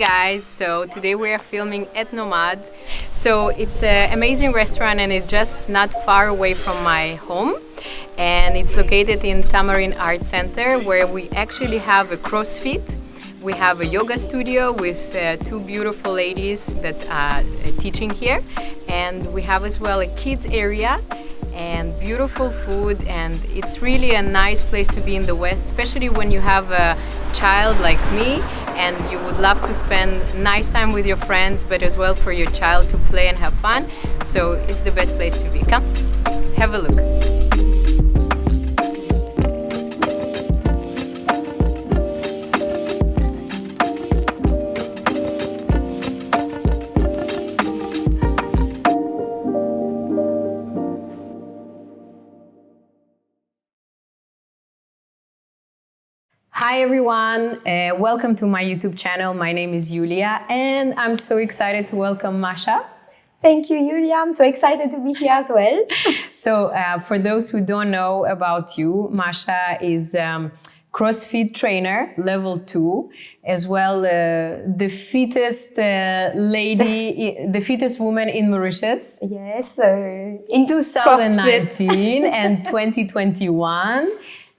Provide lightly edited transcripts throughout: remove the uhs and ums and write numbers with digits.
guys, so today we are filming at Nomad. So it's an amazing restaurant and it's just not far away from my home. And it's located in Tamarin Art Center where we actually have a CrossFit. We have a yoga studio with two beautiful ladies that are teaching here. And we have as well a kids area and beautiful food, and it's really a nice place to be in the West, especially when you have a child like me and you would love to spend nice time with your friends, but as well for your child to play and have fun. So it's the best place to be. Come, have a look. Hi everyone, welcome to my YouTube channel. My name is Iuliia and I'm so excited to welcome Masha. Thank you, Iuliia. I'm so excited to be here as well. So for those who don't know about you, Masha is CrossFit trainer, level 2, as well the fittest lady, the fittest woman in Mauritius. Yes, in 2019 and 2021.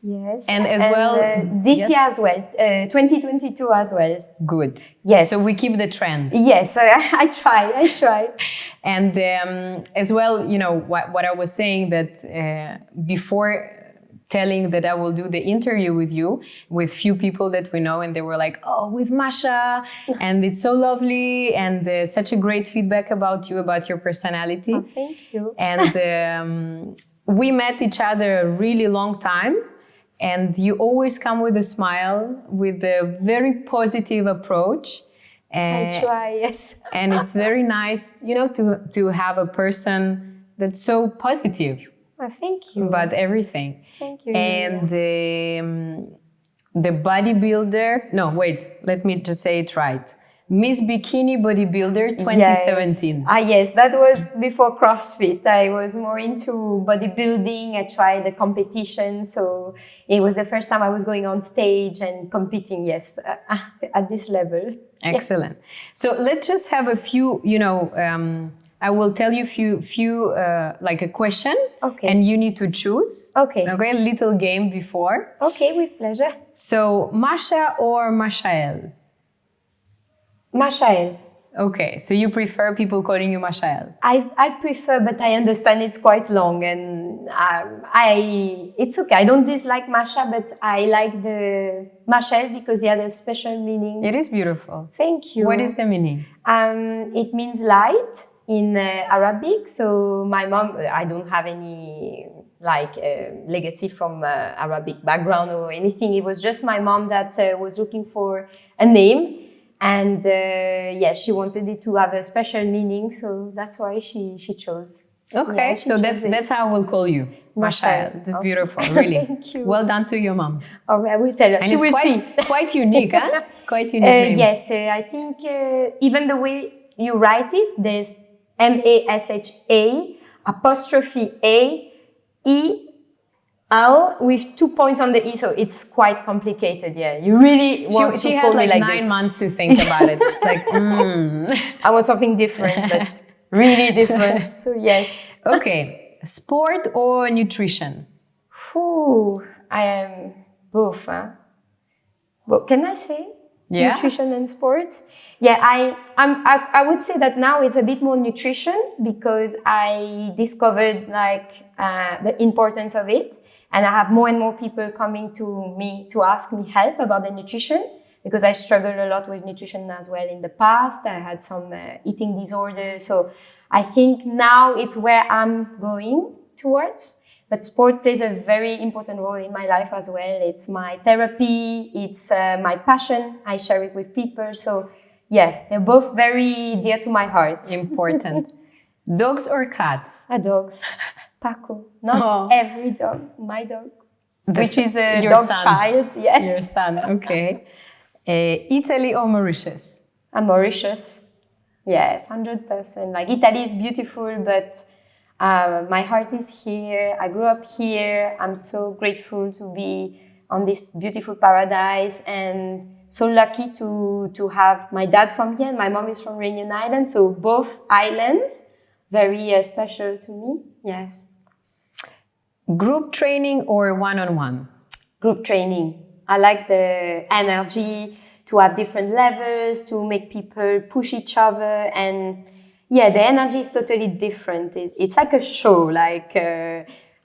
Yes, and as well this year as well, 2022 as well. Good. Yes. So we keep the trend. Yes, I try. And as well, you know, what I was saying that before telling that I will do the interview with you, with few people that we know, and they were like, oh, with Masha, and it's so lovely, and such a great feedback about you, about your personality. Oh, thank you. And we met each other a really long time. And you always come with a smile, with a very positive approach. I try, yes. And it's very nice, you know, to have a person that's so positive. Oh, thank you. About everything. Thank you. And the bodybuilder, no, wait, let me just say it right. Miss Bikini Bodybuilder 2017. Yes. Yes, that was before CrossFit. I was more into bodybuilding. I tried the competition. So it was the first time I was going on stage and competing, yes, at this level. Excellent. Yes. So let's just have a few, you know, I will tell you few like a question. Okay. And you need to choose. Okay. Okay, a little game before. Okay, with pleasure. So Masha or Mashaael? Mashaael. Okay, so you prefer people calling you Mashaael? I prefer, but I understand it's quite long, and it's okay. I don't dislike Masha, but I like the Mashaael because it had a special meaning. It is beautiful. Thank you. What is the meaning? It means light in Arabic. So my mom, I don't have any like legacy from Arabic background or anything. It was just my mom that was looking for a name. And yeah, she wanted it to have a special meaning, so that's why she chose. Okay, yeah, so that's how we'll call you, Mashaael. It's beautiful, really. Thank you. Well done to your mom. Oh, I will tell her. And she will see. Quite unique, huh? Quite unique name. Yes, I think even the way you write it, there's Masha apostrophe A-E L with 2 points on the E, so it's quite complicated. Yeah, you really want she to had call like me like 9 this. months to think about it. It's like, I want something different, but really different. So yes. Okay, sport or nutrition? I am both. But can I say nutrition and sport? Yeah, I would say that now it's a bit more nutrition because I discovered like the importance of it. And I have more and more people coming to me to ask me help about the nutrition because I struggled a lot with nutrition as well in the past. I had some eating disorders. So I think now it's where I'm going towards. But sport plays a very important role in my life as well. It's my therapy. It's my passion. I share it with people. So yeah, they're both very dear to my heart. Important. Dogs or cats? Dogs. Paco. Not every dog. My dog. Which is a your dog son. child. Yes. Your son. Okay. Italy or Mauritius? Mauritius. Yes, 100%. Like Italy is beautiful, but my heart is here. I grew up here. I'm so grateful to be on this beautiful paradise and so lucky to have my dad from here and my mom is from Reunion Island. So both islands, very special to me. Yes. Group training or one-on-one? Group training. I like the energy to have different levels, to make people push each other. And yeah, the energy is totally different. It's like a show, like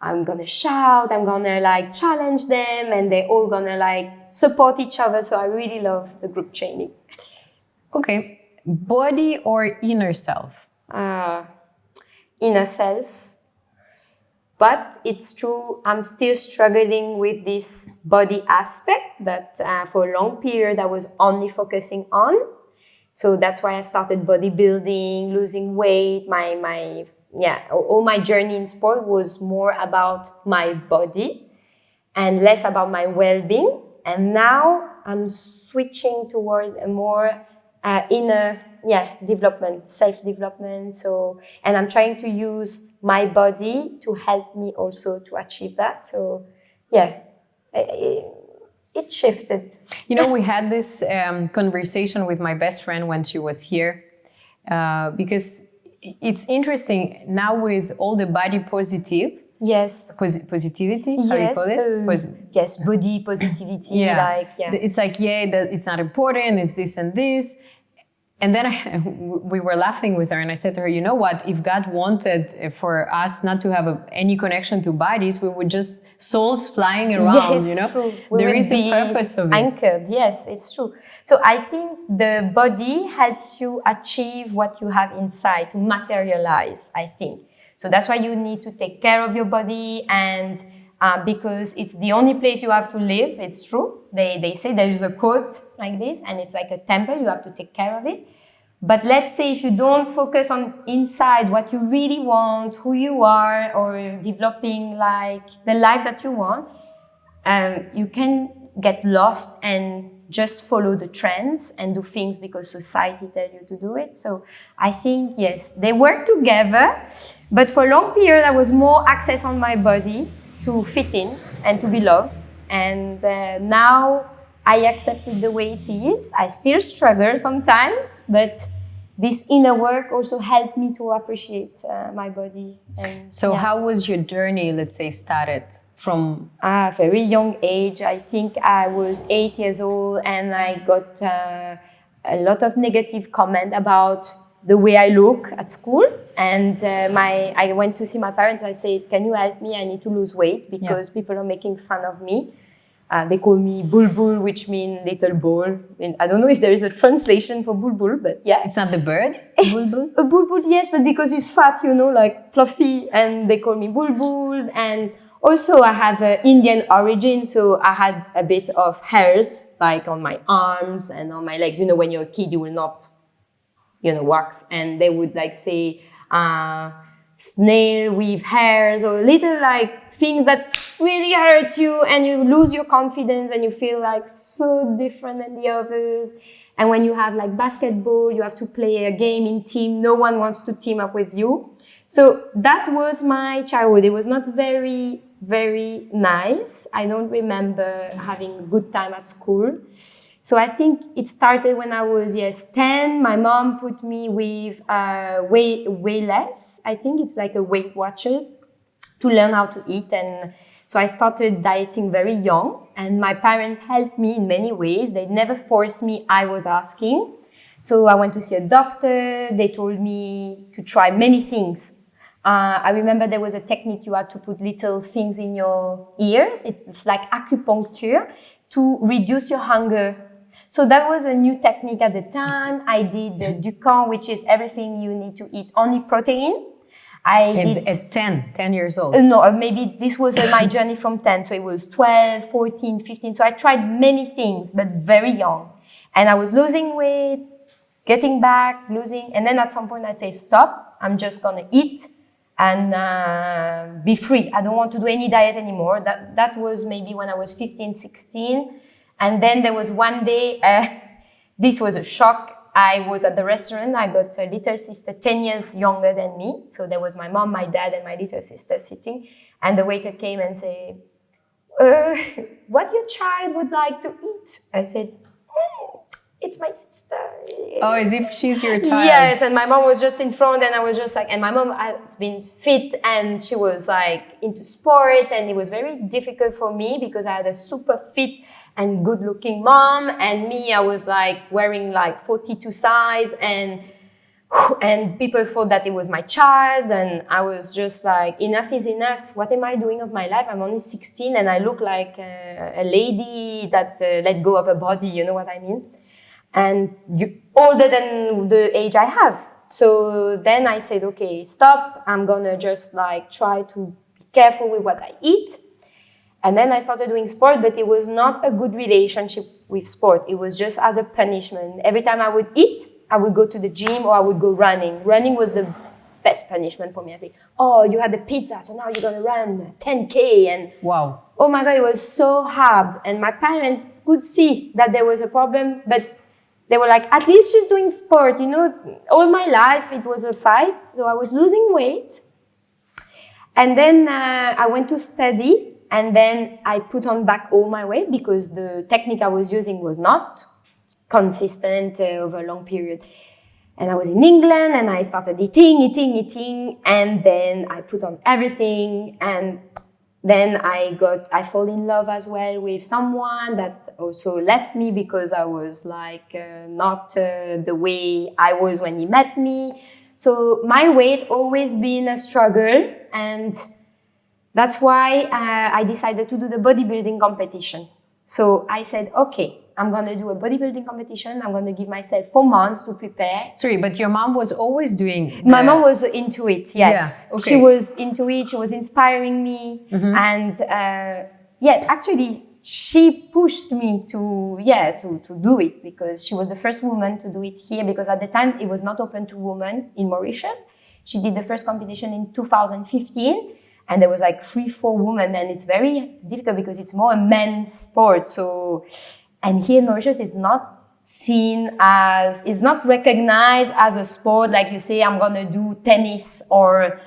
I'm gonna shout, I'm gonna like challenge them, and they're all gonna like support each other. So I really love the group training. Okay, body or inner self? Inner self. But it's true, I'm still struggling with this body aspect that for a long period I was only focusing on. So that's why I started bodybuilding, losing weight. All my journey in sport was more about my body and less about my well-being. And now I'm switching toward a more inner development, self-development. So, and I'm trying to use my body to help me also to achieve that. So, yeah, it shifted. You know, we had this conversation with my best friend when she was here, because it's interesting now with all the body positive. Yes. Positivity? Yes. How do you call it? Yes, body positivity. Yeah. It's like, that it's not important, it's this and this. And then we were laughing with her and I said to her, you know what, if God wanted for us not to have any connection to bodies, we would just souls flying around, yes, you know? True. There is a purpose of it. Anchored, yes, it's true. So I think the body helps you achieve what you have inside, to materialize, I think. So that's why you need to take care of your body, and because it's the only place you have to live. It's true. They say there is a quote like this, and it's like a temple. You have to take care of it. But let's say if you don't focus on inside what you really want, who you are, or developing like the life that you want, you can get lost and just follow the trends and do things because society tells you to do it. So I think, yes, they work together. But for a long period, I was more access on my body to fit in and to be loved. And now I accept it the way it is. I still struggle sometimes, but this inner work also helped me to appreciate my body. And, so how was your journey, let's say, started? From a very young age. I think I was 8 years old and I got a lot of negative comment about the way I look at school. And I went to see my parents. I said, can you help me? I need to lose weight because people are making fun of me. They call me bulbul, which means little ball. I don't know if there is a translation for bulbul, but yeah. It's not the bird, bulbul? A bulbul, yes, but because it's fat, you know, like fluffy, and they call me bulbul. And also, I have Indian origin, so I had a bit of hairs, like on my arms and on my legs. You know, when you're a kid, you will not, wax. And they would like say, snail with hairs, or little like things that really hurt you, and you lose your confidence and you feel like so different than the others. And when you have like basketball, you have to play a game in team. No one wants to team up with you. So that was my childhood. It was not very, very nice. I don't remember having a good time at school. So I think it started when I was, 10. My mom put me with way less. I think it's like a Weight Watchers to learn how to eat. And so I started dieting very young. And my parents helped me in many ways. They never forced me. I was asking. So I went to see a doctor. They told me to try many things. I remember there was a technique you had to put little things in your ears. It's like acupuncture to reduce your hunger. So that was a new technique at the time. I did the Ducan, which is everything you need to eat, only protein. At 10 years old? No, maybe this was my journey from 10. So it was 12, 14, 15. So I tried many things, but very young. And I was losing weight, getting back, losing. And then at some point I say, stop, I'm just going to eat and be free. I don't want to do any diet anymore. That was maybe when I was 15, 16. And then there was one day, this was a shock. I was at the restaurant. I got a little sister 10 years younger than me. So there was my mom, my dad, and my little sister sitting. And the waiter came and said, what your child would like to eat? I said, it's my sister. Oh, as if she's your child. Yes, and my mom was just in front, and I was just like, and my mom has been fit, and she was like into sport, and it was very difficult for me because I had a super fit and good looking mom, and me, I was like wearing like 42 size, and people thought that it was my child, and I was just like, enough is enough. What am I doing of my life? I'm only 16 and I look like a lady that let go of her body, you know what I mean? And older than the age I have. So then I said, okay, stop. I'm gonna just like try to be careful with what I eat. And then I started doing sport, but it was not a good relationship with sport. It was just as a punishment. Every time I would eat, I would go to the gym or I would go running. Running was the best punishment for me. I say, oh, you had the pizza, so now you're going to run 10K. And wow. Oh my God, it was so hard. And my parents could see that there was a problem, but they were like, at least she's doing sport. You know, all my life it was a fight. So I was losing weight. And then I went to study. And then I put on back all my weight because the technique I was using was not consistent over a long period. And I was in England and I started eating. And then I put on everything. And then I fall in love as well with someone that also left me because I was like not the way I was when he met me. So my weight always been a struggle, and that's why I decided to do the bodybuilding competition. So I said, okay, I'm going to do a bodybuilding competition. I'm going to give myself 4 months to prepare. Sorry, but your mom was always doing My mom was into it, yes. Yeah, okay. She was into it. She was inspiring me. Mm-hmm. And actually, she pushed me to do it because she was the first woman to do it here, because at the time it was not open to women in Mauritius. She did the first competition in 2015. And there was like 3-4 women, and it's very difficult because it's more a men's sport. So, and here in Mauritius, it's not recognized as a sport. Like you say, I'm gonna do tennis or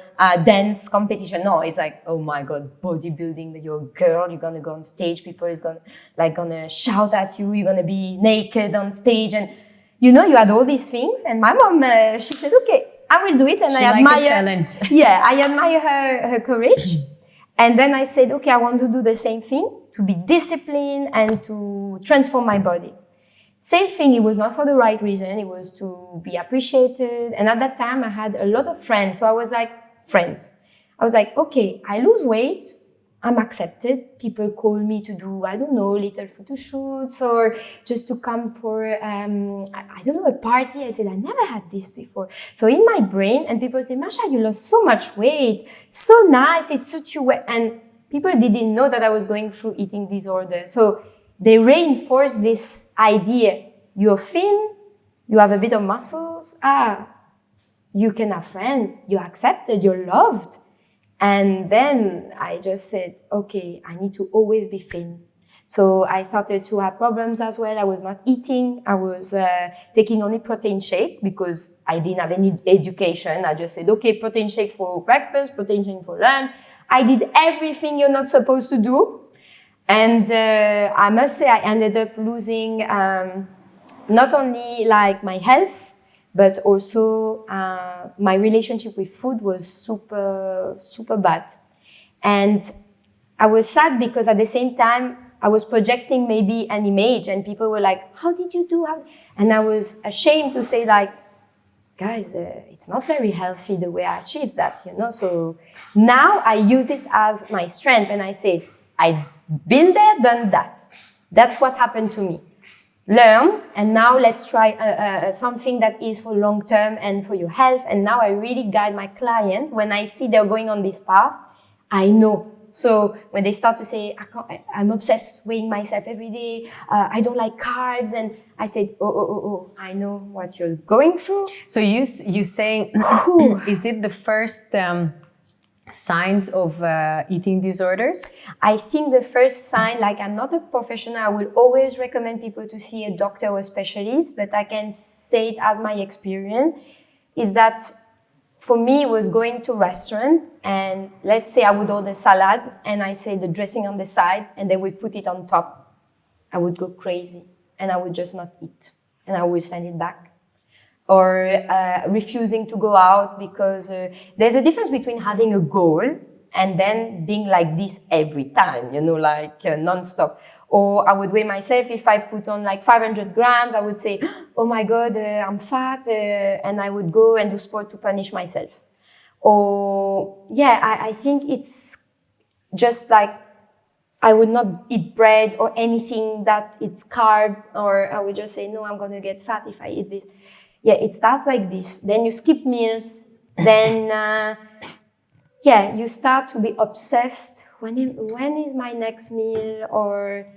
dance competition. No, it's like, oh my God, bodybuilding. You're a girl. You're gonna go on stage. People is gonna shout at you. You're gonna be naked on stage, and you know, you had all these things. And my mom, she said, okay, I will do it, and I admire. A challenge. Yeah, I admire her courage. And then I said, okay, I want to do the same thing, to be disciplined and to transform my body. Same thing, it was not for the right reason. It was to be appreciated. And at that time, I had a lot of friends. So I was like, okay, I lose weight. I'm accepted. People call me to do, I don't know, little photo shoots or just to come for, a party. I said, I never had this before. So in my brain, and people say, Masha'ael, you lost so much weight. So nice. It suits you well. And people didn't know that I was going through eating disorder. So they reinforced this idea. You're thin. You have a bit of muscles. You can have friends. You're accepted. You're loved. And then I just said, okay, I need to always be thin. So I started to have problems as well. I was not eating. I was taking only protein shake because I didn't have any education. I just said, okay, protein shake for breakfast, protein shake for lunch. I did everything you're not supposed to do. And I must say I ended up losing not only like my health, but also my relationship with food was super, super bad. And I was sad because at the same time, I was projecting maybe an image and people were like, how did you do? And I was ashamed to say like, guys, it's not very healthy the way I achieved that, you know? So now I use it as my strength and I say, I've been there, done that. That's what happened to me. Learn, and now let's try something that is for long term and for your health. And now I really guide my client. When I see they're going on this path, I know. So when they start to say, I'm obsessed weighing myself every day, I don't like carbs, and I said, oh, I know what you're going through. So you saying, is it the first signs of eating disorders? I think the first sign, like I'm not a professional, I will always recommend people to see a doctor or a specialist, but I can say it as my experience, is that for me, it was going to restaurant and let's say I would order salad and I say the dressing on the side and they would put it on top. I would go crazy. and I would just not eat and I would send it back. Or refusing to go out because there's a difference between having a goal and then being like this every time, like non-stop. Or I would weigh myself. If I put on like 500 grams, I would say, oh my God, I'm fat. And I would go and do sport to punish myself. Or I think it's just like I would not eat bread or anything that it's carb, or I would just say, no, I'm going to get fat if I eat this. Yeah, it starts like this. Then you skip meals. Then, you start to be obsessed. When is my next meal? Or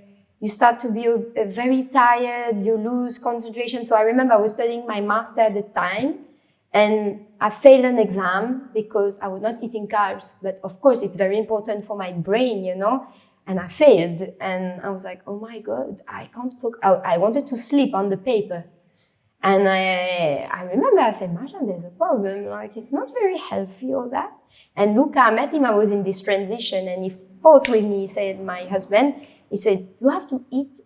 you start to be very tired. You lose concentration. So I remember I was studying my master at the time, and I failed an exam because I was not eating carbs. But of course, it's very important for my brain, And I failed. And I was like, oh my God, I can't cook. I wanted to sleep on the paper. And I remember I said, Masha, there's a problem. Like, it's not very healthy, all that. And Luca, I met him, I was in this transition, and he fought with me. He said, my husband, he said, you have to eat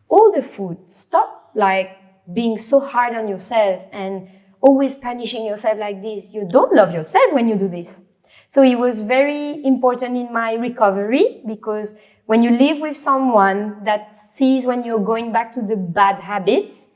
all the food. Stop, like, being so hard on yourself and always punishing yourself like this. You don't love yourself when you do this. So it was very important in my recovery, because when you live with someone that sees when you're going back to the bad habits,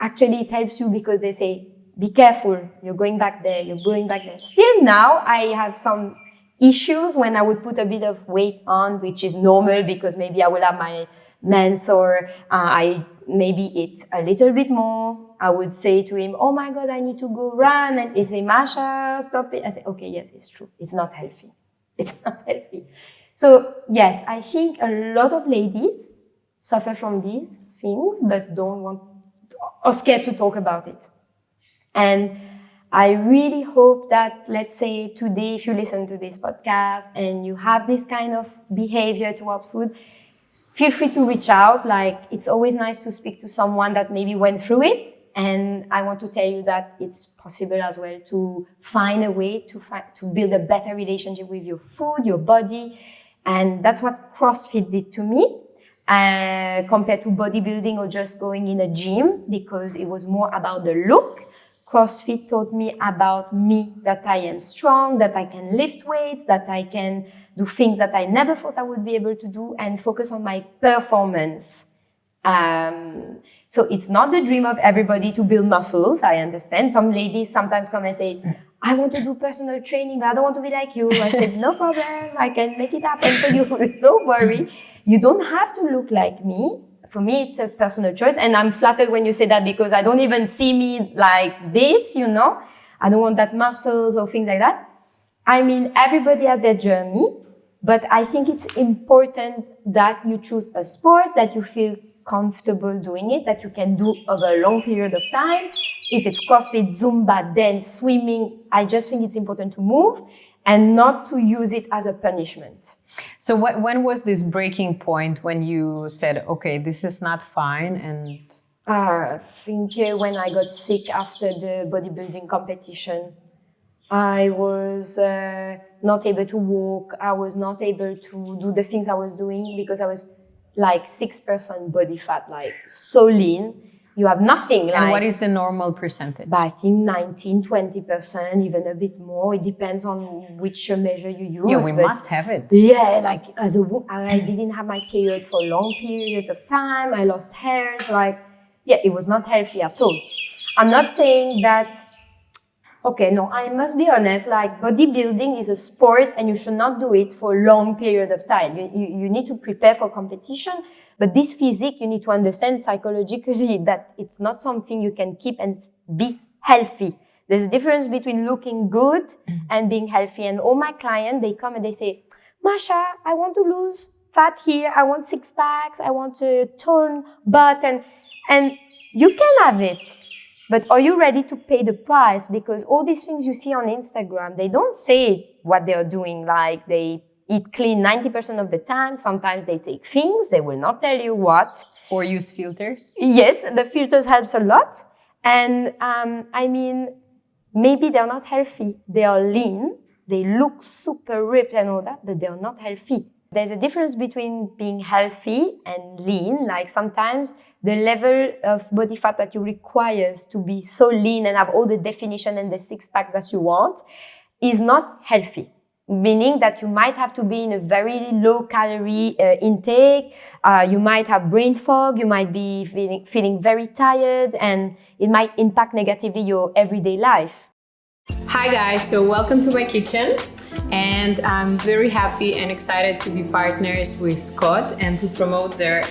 actually it helps you, because they say, be careful, you're going back there, you're going back there. Still now, I have some issues when I would put a bit of weight on, which is normal because maybe I will have my mens, or I maybe eat a little bit more. I would say to him, oh my God, I need to go run. And he say, Masha, stop it. I say, okay, yes, it's true. It's not healthy. It's not healthy. So yes, I think a lot of ladies suffer from these things, but don't want or scared to talk about it. And I really hope that, let's say today, if you listen to this podcast and you have this kind of behavior towards food, feel free to reach out. Like, it's always nice to speak to someone that maybe went through it. And I want to tell you that it's possible as well to find a way to build a better relationship with your food, your body. And that's what CrossFit did to me. Compared to bodybuilding or just going in a gym, because it was more about the look. CrossFit taught me about me, that I am strong, that I can lift weights, that I can do things that I never thought I would be able to do, and focus on my performance. So it's not the dream of everybody to build muscles. I understand. Some ladies sometimes come and say, I want to do personal training, but I don't want to be like you. I said, no problem. I can make it happen for you. Don't worry. You don't have to look like me. For me, it's a personal choice. And I'm flattered when you say that, because I don't even see me like this, I don't want that muscles or things like that. I mean, everybody has their journey, but I think it's important that you choose a sport that you feel comfortable doing it, that you can do over a long period of time. If it's CrossFit, Zumba, dance, swimming, I just think it's important to move and not to use it as a punishment. So when was this breaking point when you said, okay, this is not fine? And I think when I got sick after the bodybuilding competition, I was not able to walk. I was not able to do the things I was doing because I was like 6% body fat, like so lean. You have nothing. And what is the normal percentage? But I think 19, 20%, even a bit more. It depends on which measure you use. Yeah, we must have it. Yeah, like I didn't have my period for a long period of time. I lost hairs. It was not healthy at all. I'm not saying that, okay, no, I must be honest, like bodybuilding is a sport and you should not do it for a long period of time. You need to prepare for competition. But this physique, you need to understand psychologically that it's not something you can keep and be healthy. There's a difference between looking good and being healthy. And all my clients, they come and they say, Masha, I want to lose fat here. I want 6 packs. I want a tone butt. And you can have it. But are you ready to pay the price? Because all these things you see on Instagram, they don't say what they're doing. Like they eat clean 90% of the time. Sometimes they take things. They will not tell you what. Or use filters. Yes, the filters helps a lot. And I mean, maybe they're not healthy. They are lean. They look super ripped and all that, but they're not healthy. There's a difference between being healthy and lean. Like sometimes the level of body fat that you requires to be so lean and have all the definition and the six-pack that you want is not healthy. Meaning that you might have to be in a very low calorie intake. You might have brain fog. You might be feeling very tired, and it might impact negatively your everyday life. Hi guys, so welcome to my kitchen, and I'm very happy and excited to be partners with Scott and to promote their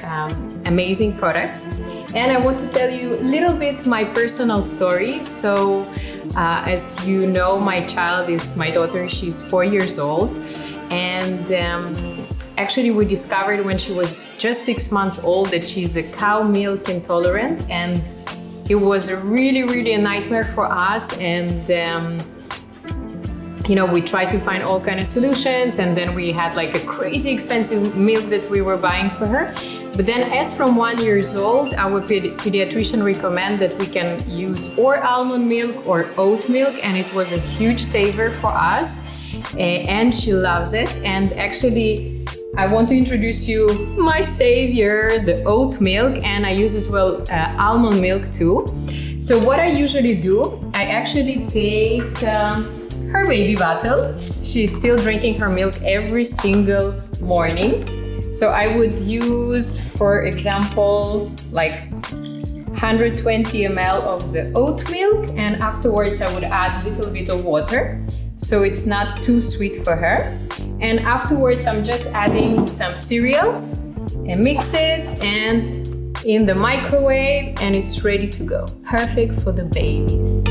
amazing products. And I want to tell you a little bit my personal story. So as you know, my daughter, she's 4 years old, and actually we discovered when she was just 6 months old that she's a cow milk intolerant, and it was really a nightmare for us. And we tried to find all kind of solutions, and then we had like a crazy expensive milk that we were buying for her. But then as from 1 year old, our pediatrician recommended that we can use or almond milk or oat milk, and it was a huge saver for us, and she loves it. And actually, I want to introduce you my savior, the oat milk, and I use as well almond milk too. So what I usually do, I actually take her baby bottle. She's still drinking her milk every single morning. So I would use, for example, like 120 ml of the oat milk, and afterwards I would add a little bit of water, so it's not too sweet for her. And afterwards I'm just adding some cereals and mix it and in the microwave, and it's ready to go. Perfect for the babies.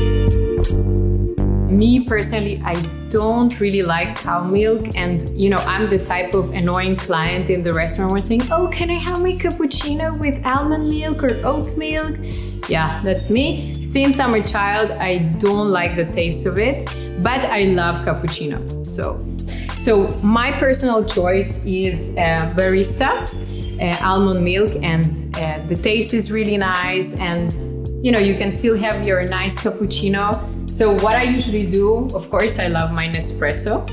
Me personally, I don't really like cow milk, and I'm the type of annoying client in the restaurant who's saying, oh, can I have my cappuccino with almond milk or oat milk? Yeah, that's me. Since I'm a child, I don't like the taste of it, but I love cappuccino. So my personal choice is barista almond milk, and the taste is really nice, and you can still have your nice cappuccino. So what I usually do, of course, I love my Nespresso,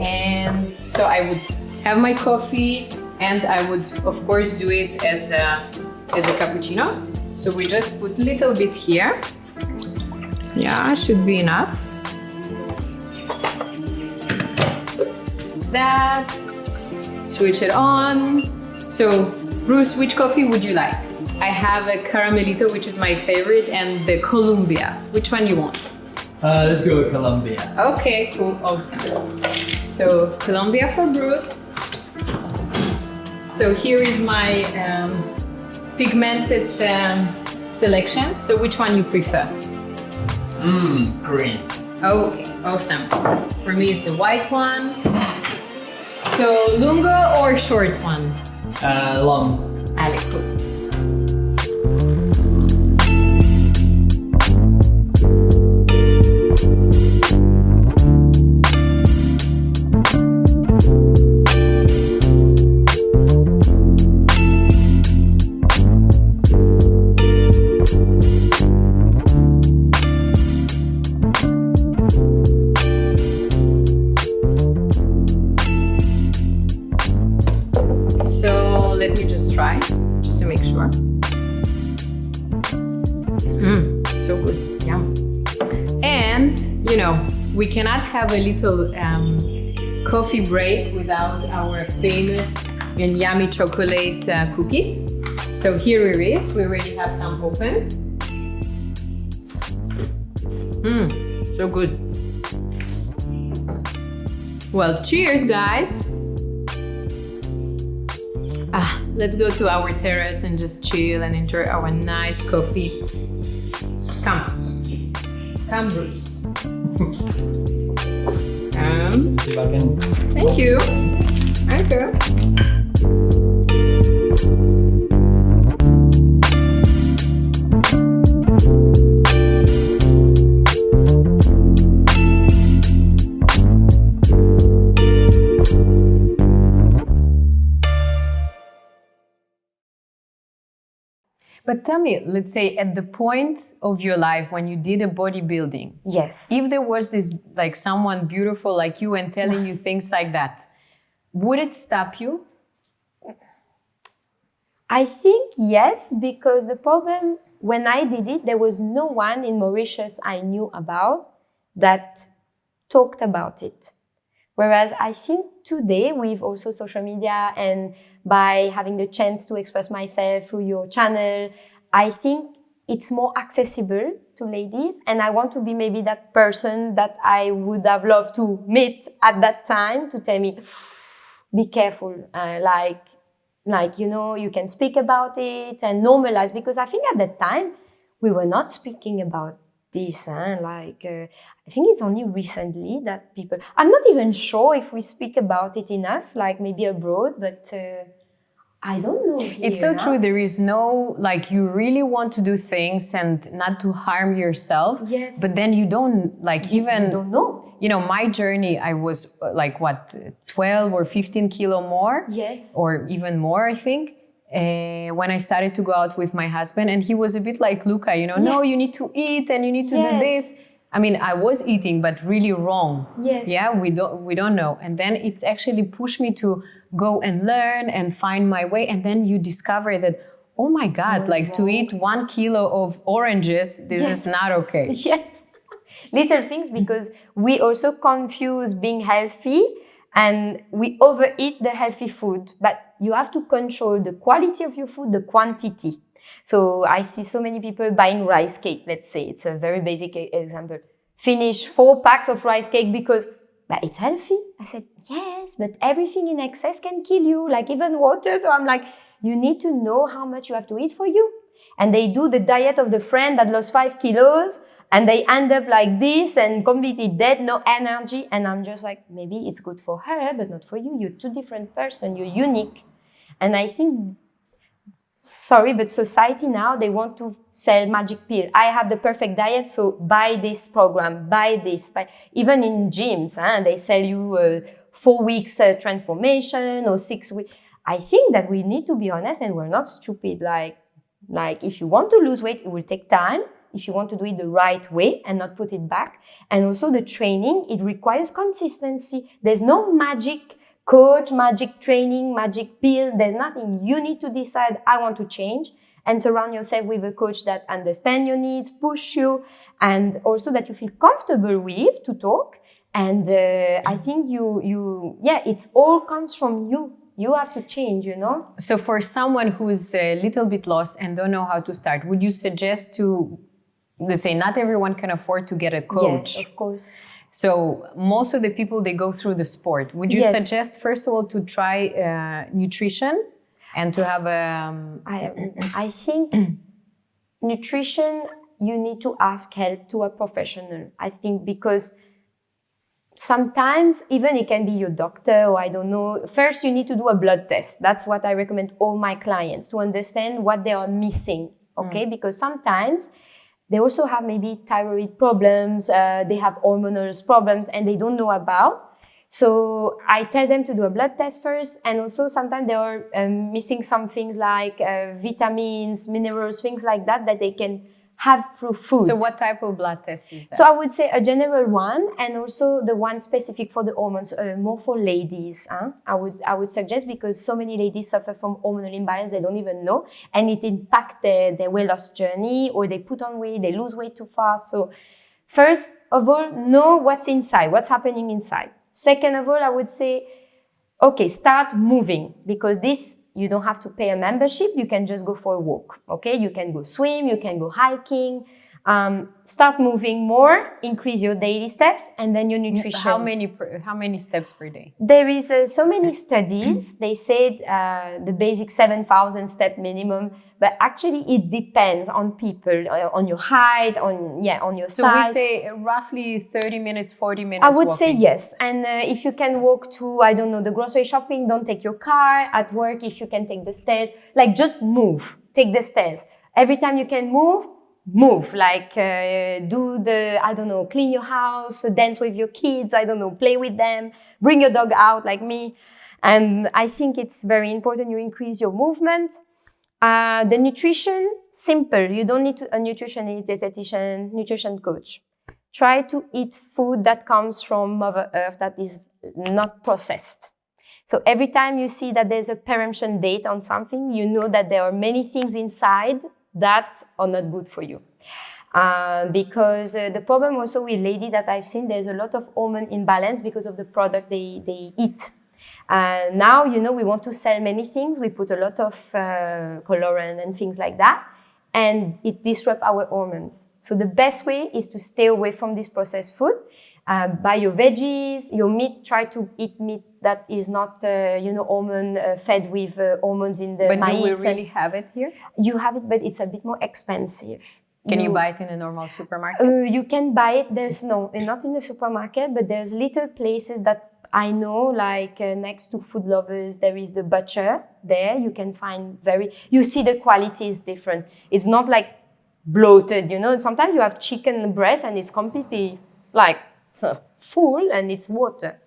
and so I would have my coffee, and I would of course do it as a cappuccino. So we just put a little bit here. Yeah, should be enough. That, switch it on. So Bruce, which coffee would you like? I have a Caramelito, which is my favorite, and the Columbia. Which one you want? Let's go with Colombia. Okay, cool, awesome. So Colombia for Bruce. So here is my pigmented selection. So which one you prefer? Green. Okay, awesome. For me it's the white one. So lungo or short one? Long. Allez, cool. Just to make sure. So good, yeah. And we cannot have a little coffee break without our famous and yummy chocolate cookies. So here it is. We already have some open. So good. Well, cheers, guys. Let's go to our terrace and just chill and enjoy our nice coffee. Come, Bruce. Thank you. Okay. But tell me, let's say at the point of your life when you did a bodybuilding, yes, if there was this like someone beautiful like you and telling you things like that, Would it stop you? I think yes, because the problem when I did it, there was no one in Mauritius I knew about that talked about it. Whereas I think today with also social media and by having the chance to express myself through your channel, I think it's more accessible to ladies. And I want to be maybe that person that I would have loved to meet at that time to tell me, be careful, like, you know, you can speak about it and normalize. Because I think at that time, we were not speaking about this. I think it's only recently that people, I'm not even sure if we speak about it enough, like maybe abroad, but I don't know here. It's so true. There is no, like, you really want to do things and not to harm yourself. Yes. But then you don't, like, even... You don't know. You know, my journey, I was like, 12 or 15 kilo more? Yes. Or even more, I think, when I started to go out with my husband. And he was a bit like Luca, you know, no, you need to eat and you need to do this. I mean, I was eating, but really wrong. Yes. Yeah, we don't know. And then it's actually pushed me to go and learn and find my way. And then you discover that, oh my God, like to eat 1 kilo of oranges, this is not okay. Yes. Little things, because we also confuse being healthy and we overeat the healthy food. But you have to control the quality of your food, the quantity. So I see so many people buying rice cake, let's say. It's a very basic example. Finish 4 packs of rice cake because but it's healthy. I said, yes, but everything in excess can kill you, like even water. So I'm like, you need to know how much you have to eat for you. And they do the diet of the friend that lost 5 kilos and they end up like this and completely dead, no energy. And I'm just like, maybe it's good for her, but not for you. You're 2 different persons. You're unique. And I think, sorry, but society now, they want to sell magic pill. I have the perfect diet, so buy this program, buy this. Even in gyms, they sell you 4 weeks transformation or 6 weeks. I think that we need to be honest and we're not stupid. Like if you want to lose weight, it will take time. If you want to do it the right way and not put it back. And also the training, it requires consistency. There's no magic coach, magic training, magic pill. There's nothing. You need to decide, I want to change, and surround yourself with a coach that understands your needs, push you, and also that you feel comfortable with to talk. And I think it's all comes from you. You have to change, you know? So for someone who's a little bit lost and don't know how to start, would you suggest to, let's say, not everyone can afford to get a coach? Yes, of course. So most of the people, they go through the sport. Would you suggest, first of all, to try nutrition and to have a... I think nutrition, you need to ask help to a professional. I think because sometimes even it can be your doctor or I don't know. First, you need to do a blood test. That's what I recommend all my clients to understand what they are missing. Okay, because sometimes they also have maybe thyroid problems, they have hormonal problems and they don't know about. So I tell them to do a blood test first. And also sometimes they are missing some things like vitamins, minerals, things like that they can have through food. So what type of blood test is that? So I would say a general one and also the one specific for the hormones, more for ladies. I would suggest because so many ladies suffer from hormonal imbalance, they don't even know. And it impacts their weight loss journey, or they put on weight, they lose weight too fast. So first of all, know what's inside, what's happening inside. Second of all, I would say, okay, start moving, because this, you don't have to pay a membership. You can just go for a walk. Okay, you can go swim, you can go hiking. Start moving more, increase your daily steps, and then your nutrition. How many steps per day? There is so many studies. They said the basic 7,000 step minimum, but actually it depends on people, on your height, on your size. So we say roughly 30 minutes, 40 minutes. I would walking. say yes. And if you can walk to, I don't know, the grocery shopping, don't take your car. At work, if you can take the stairs, like just move, take the stairs. Every time you can move, like do the, I don't know, clean your house, dance with your kids, I don't know, play with them, bring your dog out like me. And I think it's very important you increase your movement. The nutrition, simple. You don't need a nutritionist, dietitian, nutrition coach. Try to eat food that comes from Mother Earth, that is not processed. So every time you see that there's a peremption date on something, you know that there are many things inside that are not good for you. Because the problem also with ladies that I've seen, there's a lot of hormone imbalance because of the product they eat. Now, we want to sell many things. We put a lot of colorant and things like that, and it disrupts our hormones. So the best way is to stay away from this processed food. Buy your veggies, your meat, try to eat meat that is not, hormone fed with hormones in the But maize. do we really have it here? You have it, but it's a bit more expensive. Can you buy it in a normal supermarket? You can buy it. Not in the supermarket, but there's little places that I know, like next to Food Lovers, there is the butcher there. You can find you see the quality is different. It's not like bloated, Sometimes you have chicken breast and it's completely like full and it's water.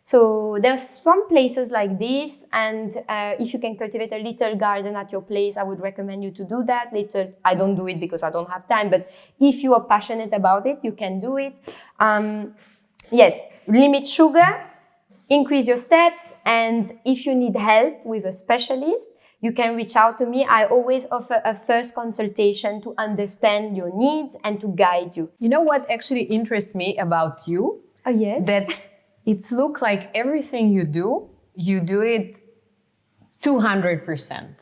So there's some places like this, and if you can cultivate a little garden at your place, I would recommend you to do that. I don't do it because I don't have time, but if you are passionate about it, you can do it. Yes, limit sugar, increase your steps, and if you need help with a specialist, you can reach out to me. I always offer a first consultation to understand your needs and to guide you. You know what actually interests me about you? Oh, yes. That it's look like everything you do it 200%.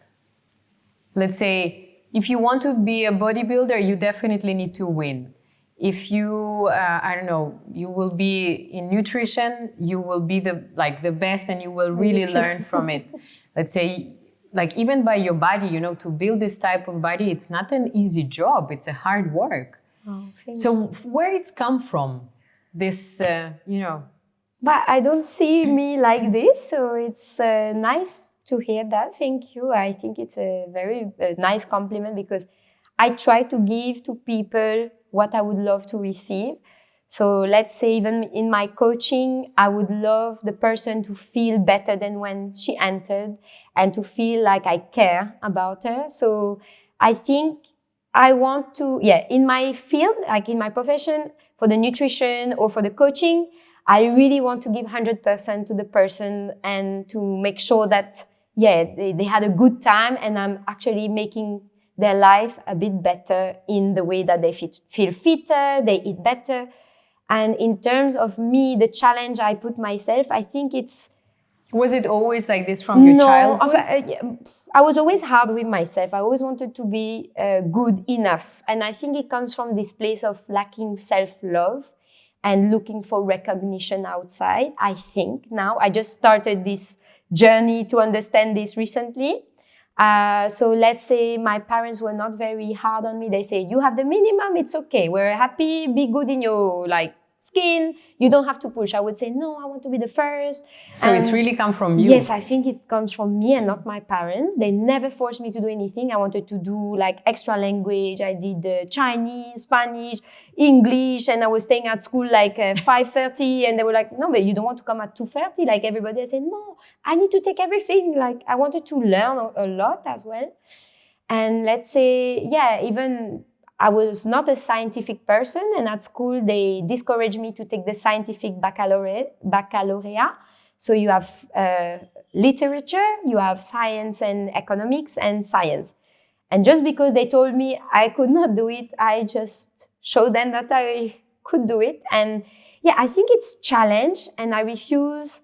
Let's say, if you want to be a bodybuilder, you definitely need to win. If you, you will be in nutrition, you will be the best and you will really learn from it. Let's say, like even by your body, to build this type of body, it's not an easy job. It's a hard work. Oh, so where it's come from, this, But I don't see me like this, so it's nice to hear that. Thank you. I think it's a very nice compliment because I try to give to people what I would love to receive. So let's say even in my coaching, I would love the person to feel better than when she entered and to feel like I care about her. So I think I want to, in my field, like in my profession, for the nutrition or for the coaching, I really want to give 100% to the person and to make sure that, they had a good time and I'm actually making their life a bit better in the way that they feel fitter, they eat better. And in terms of me, the challenge I put myself, I think it's... Was it always like this from your childhood? I was always hard with myself. I always wanted to be good enough. And I think it comes from this place of lacking self-love and looking for recognition outside, I think now. I just started this journey to understand this recently. So let's say my parents were not very hard on me. They say, you have the minimum, it's okay. We're happy, be good in your skin. You don't have to push. I would say, no, I want to be the first. So it's really come from you? Yes, I think it comes from me and not my parents. They never forced me to do anything. I wanted to do extra language. I did Chinese, Spanish, English, and I was staying at school 5:30 and they were like, no, but you don't want to come at 2:30 like everybody. I said, no, I need to take everything. I wanted to learn a lot as well. And let's say, even I was not a scientific person, and at school they discouraged me to take the scientific baccalaureate. So you have literature, you have science and economics and science. And just because they told me I could not do it, I just showed them that I could do it. And I think it's challenge, and I refuse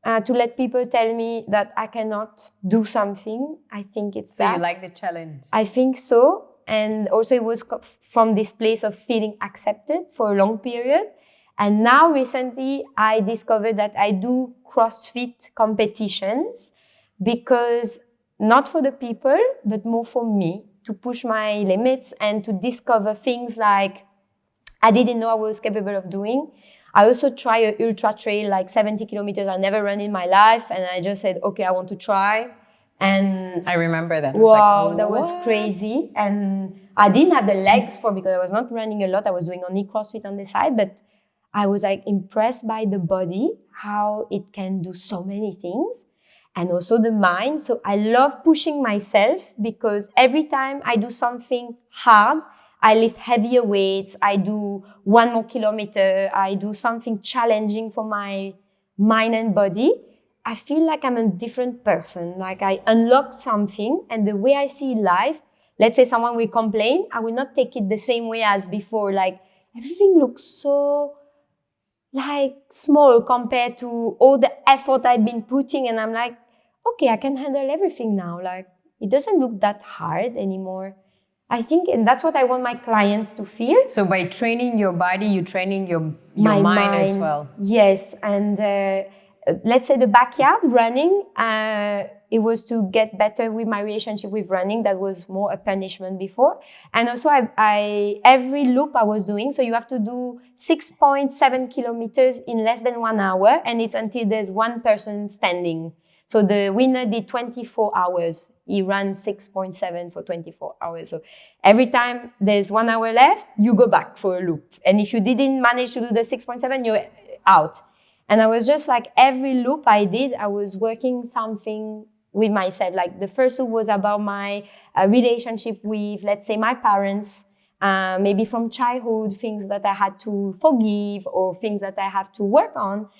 to let people tell me that I cannot do something. I think it's So you like the challenge? I think so. And also it was from this place of feeling accepted for a long period. And now recently I discovered that I do CrossFit competitions because not for the people, but more for me to push my limits and to discover things like I didn't know I was capable of doing. I also try an ultra trail, 70 kilometers. I never run in my life. And I just said, okay, I want to try. And I remember that. Wow, that was crazy. And I didn't have the legs because I was not running a lot. I was doing only CrossFit on the side, but I was impressed by the body, how it can do so many things, and also the mind. So I love pushing myself because every time I do something hard, I lift heavier weights, I do 1 more kilometer, I do something challenging for my mind and body. I feel like I'm a different person. Like I unlocked something, and the way I see life, let's say someone will complain, I will not take it the same way as before. Like everything looks so like small compared to all the effort I've been putting, and I'm like, okay, I can handle everything now. Like it doesn't look that hard anymore. I think, and that's what I want my clients to feel. So by training your body, you're training your mind as well. Yes, and let's say the backyard running, it was to get better with my relationship with running. That was more a punishment before. And also I every loop I was doing, so you have to do 6.7 kilometers in less than 1 hour, and it's until there's one person standing. So the winner did 24 hours. He ran 6.7 for 24 hours. So every time there's 1 hour left, you go back for a loop. And if you didn't manage to do the 6.7, you're out. And I was just like, every loop I did, I was working something with myself. Like the first loop was about my relationship with, let's say, my parents, maybe from childhood, things that I had to forgive or things that I have to work on.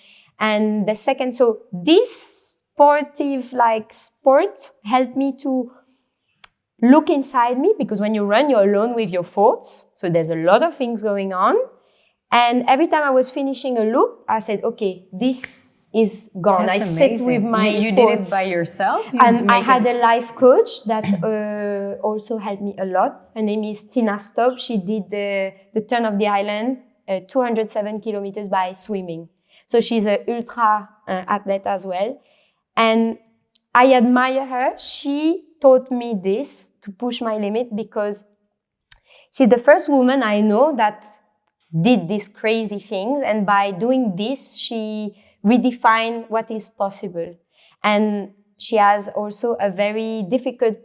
And the second, so this sportive sport helped me to look inside me, because when you run, you're alone with your thoughts. So there's a lot of things going on. And every time I was finishing a loop, I said, okay, this is gone. That's I amazing. sit with my You thoughts. did it by yourself? And I had a life coach that also helped me a lot. Her name is Tina Stobb. She did the Turn of the Island, 207 kilometers by swimming. So she's an ultra athlete as well. And I admire her. She taught me this to push my limit, because she's the first woman I know that did these crazy things. And by doing this, she redefined what is possible. And she has also a very difficult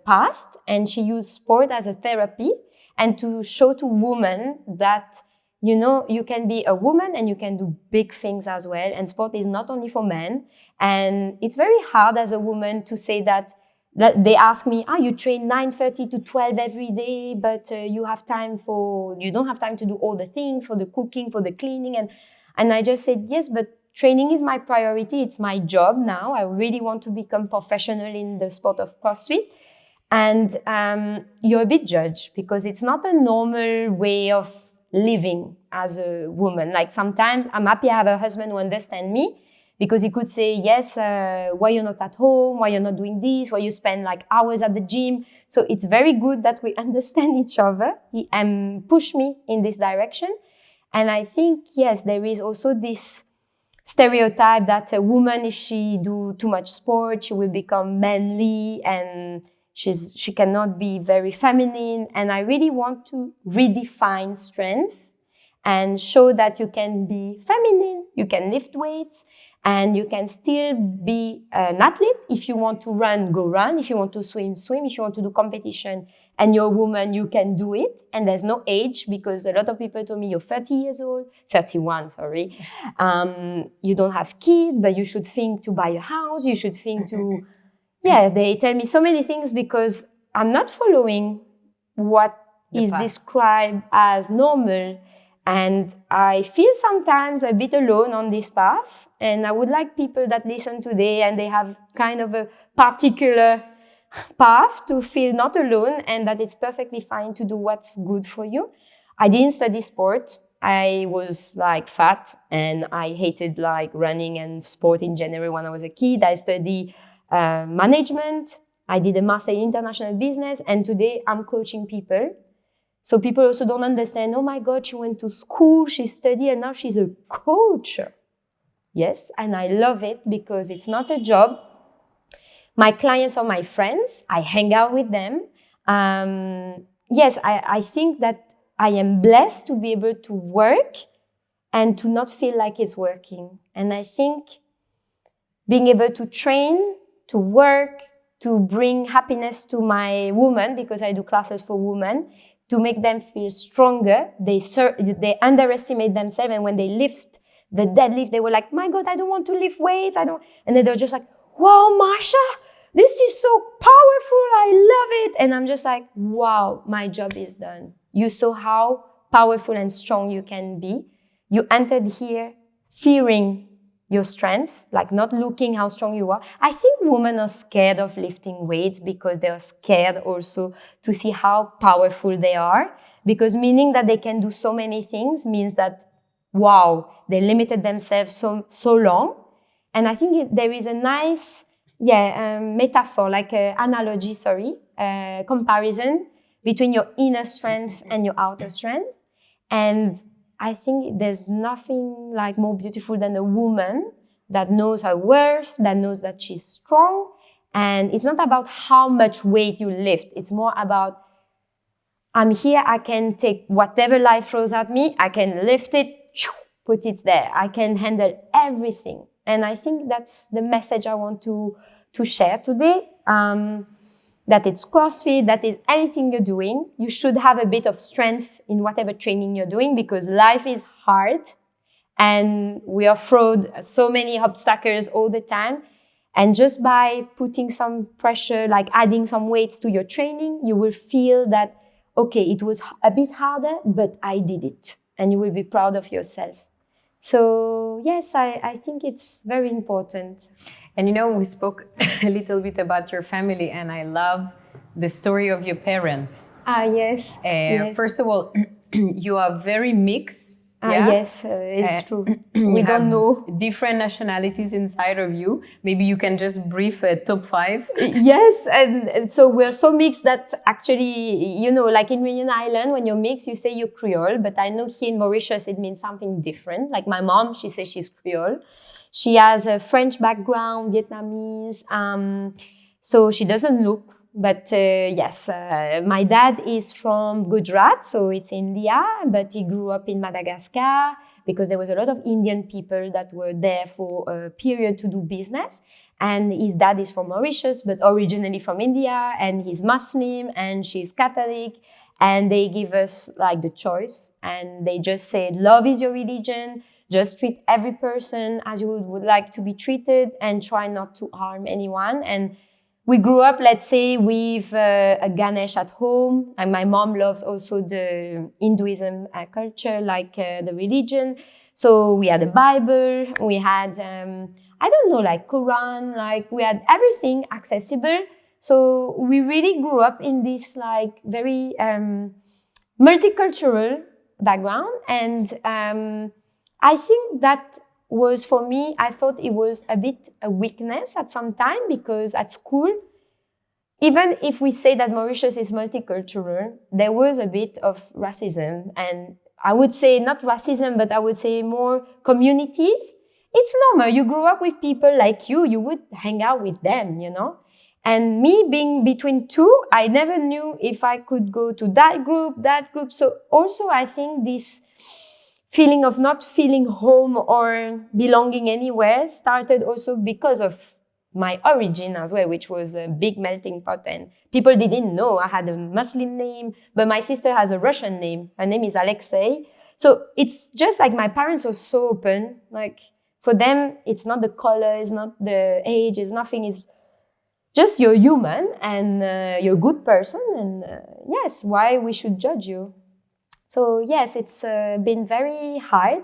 past, and she used sport as a therapy and to show to women that, you know, you can be a woman and you can do big things as well. And sport is not only for men. And it's very hard as a woman to say that they ask me, you train 9:30 to 12 every day, but you don't have time to do all the things, for the cooking, for the cleaning. And I just said, yes, but training is my priority. It's my job now. I really want to become professional in the sport of CrossFit. And you're a bit judged, because it's not a normal way of living as a woman. Like sometimes I'm happy I have a husband who understands me, because he could say, yes, why you're not at home, why you're not doing this, why you spend like hours at the gym. So it's very good that we understand each other and push me in this direction. And I think, yes, there is also this stereotype that a woman, if she do too much sport, she will become manly and she cannot be very feminine. And I really want to redefine strength and show that you can be feminine, you can lift weights, and you can still be an athlete. If you want to run, go run. If you want to swim, swim. If you want to do competition and you're a woman, you can do it. And there's no age, because a lot of people told me you're 30 years old, 31, sorry. You don't have kids, but you should think to buy a house. You should think to, they tell me so many things, because I'm not following what is described as normal. And I feel sometimes a bit alone on this path. And I would like people that listen today and they have kind of a particular path to feel not alone, and that it's perfectly fine to do what's good for you. I didn't study sport. I was like fat and I hated like running and sport in general when I was a kid. I studied management. I did a master in international business, and today I'm coaching people. So people also don't understand, oh my God, she went to school, she studied, and now she's a coach. Yes, and I love it, because it's not a job. My clients are my friends. I hang out with them. Yes, I think that I am blessed to be able to work and to not feel like it's working. And I think being able to train, to work, to bring happiness to my women, because I do classes for women, to make them feel stronger. They underestimate themselves, and when they lift the deadlift, they were like, my God, I don't want to lift weights. And then they're just like, wow, Masha, this is so powerful. I love it. And I'm just like, wow, my job is done. You saw how powerful and strong you can be. You entered here fearing your strength, like not looking how strong you are. I think women are scared of lifting weights because they are scared also to see how powerful they are, because meaning that they can do so many things means that, wow, they limited themselves so long. And I think there is a nice metaphor, like analogy, comparison between your inner strength and your outer strength. And I think there's nothing like more beautiful than a woman that knows her worth, that knows that she's strong. And it's not about how much weight you lift. It's more about, I'm here, I can take whatever life throws at me, I can lift it, put it there. I can handle everything. And I think that's the message I want to share today. That it's CrossFit, that is anything you're doing. You should have a bit of strength in whatever training you're doing, because life is hard and we are thrown so many obstacles all the time. And just by putting some pressure, like adding some weights to your training, you will feel that, okay, it was a bit harder, but I did it. And you will be proud of yourself. So yes, I think it's very important. And we spoke a little bit about your family, and I love the story of your parents. Yes. Yes. First of all, you are very mixed. Yes, it's true. We don't know. Different nationalities inside of you. Maybe you can just brief a top 5. Yes, and so we're so mixed that actually, like in Reunion Island, when you're mixed, you say you're Creole, but I know here in Mauritius, it means something different. Like my mom, she says she's Creole. She has a French background, Vietnamese, so she doesn't look. But yes, my dad is from Gujarat, so it's India, but he grew up in Madagascar because there was a lot of Indian people that were there for a period to do business. And his dad is from Mauritius, but originally from India, and he's Muslim and she's Catholic. And they give us like the choice, and they just said, love is your religion. Just treat every person as you would like to be treated and try not to harm anyone. And we grew up, let's say, with a Ganesh at home. And my mom loves also the Hinduism culture, like the religion. So we had a Bible, we had, like Quran, like we had everything accessible. So we really grew up in this like very multicultural background. And I think that was for me, I thought it was a bit a weakness at some time, because at school, even if we say that Mauritius is multicultural, there was a bit of racism. And I would say not racism, but I would say more communities. It's normal. You grew up with people like you would hang out with them, And me being between two, I never knew if I could go to that group. So also I think this feeling of not feeling home or belonging anywhere started also because of my origin as well, which was a big melting pot. And people didn't know I had a Muslim name, but my sister has a Russian name. Her name is Alexei. So it's just like my parents are so open. Like for them, it's not the color, it's not the age, it's nothing. It's just you're human and you're a good person. And yes, why we should judge you? So yes, it's been very hard.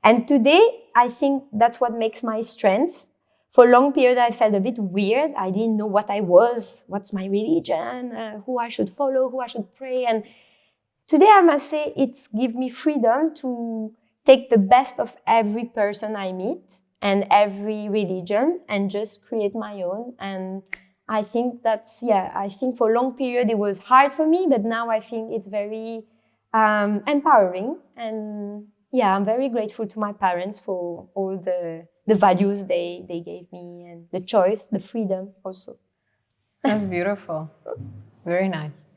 And today, I think that's what makes my strength. For a long period, I felt a bit weird. I didn't know what I was, what's my religion, who I should follow, who I should pray. And today, I must say, it's given me freedom to take the best of every person I meet and every religion and just create my own. And I think I think for a long period, it was hard for me, but now I think it's very empowering. And yeah, I'm very grateful to my parents for all the values they gave me, and the choice, the freedom also. That's beautiful. Very nice.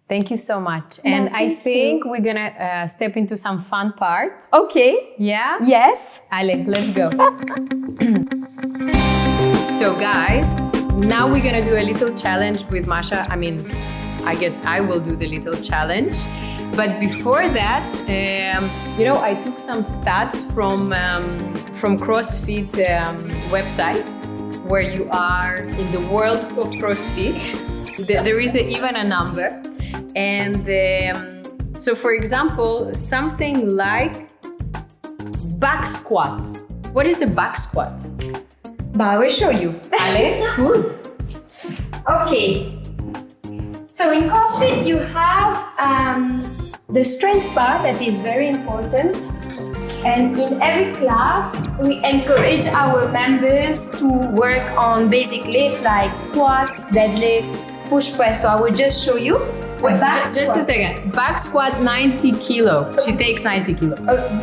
Thank you so much. And I think we're gonna step into some fun parts. Okay. Yeah? Yes. Ale, let's go. So guys, now we're gonna do a little challenge with Masha. I guess I will do the little challenge. But before that, I took some stats from CrossFit website, where you are in the world of CrossFit. There is even a number. And so, for example, something like back squat. What is a back squat? But I will show you. Allez, cool. Okay. So in CrossFit, you have the strength part that is very important. And in every class, we encourage our members to work on basic lifts like squats, deadlift, push press. So I will just show you. Wait, just a second. Back squat 90 kilo. She takes 90 kilo.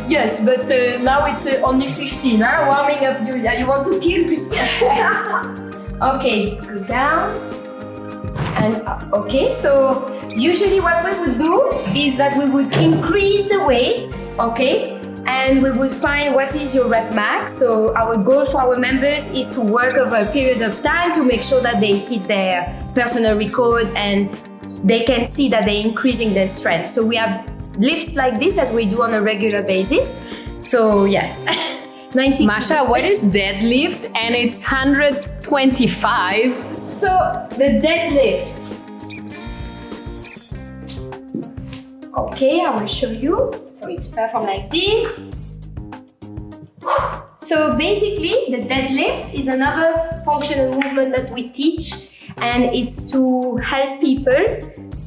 Yes, but now it's only 15. Warming up, Iuliia. You want to kill me? Okay, go down and up. Okay, so usually what we would do is that we would increase the weight, okay? And we would find what is your rep max. So our goal for our members is to work over a period of time to make sure that they hit their personal record and they can see that they're increasing their strength. So we have lifts like this that we do on a regular basis. So yes, 90. Masha, what is deadlift? And it's 125. So the deadlift. Okay, I will show you. So it's performed like this. So basically, the deadlift is another functional movement that we teach, and it's to help people,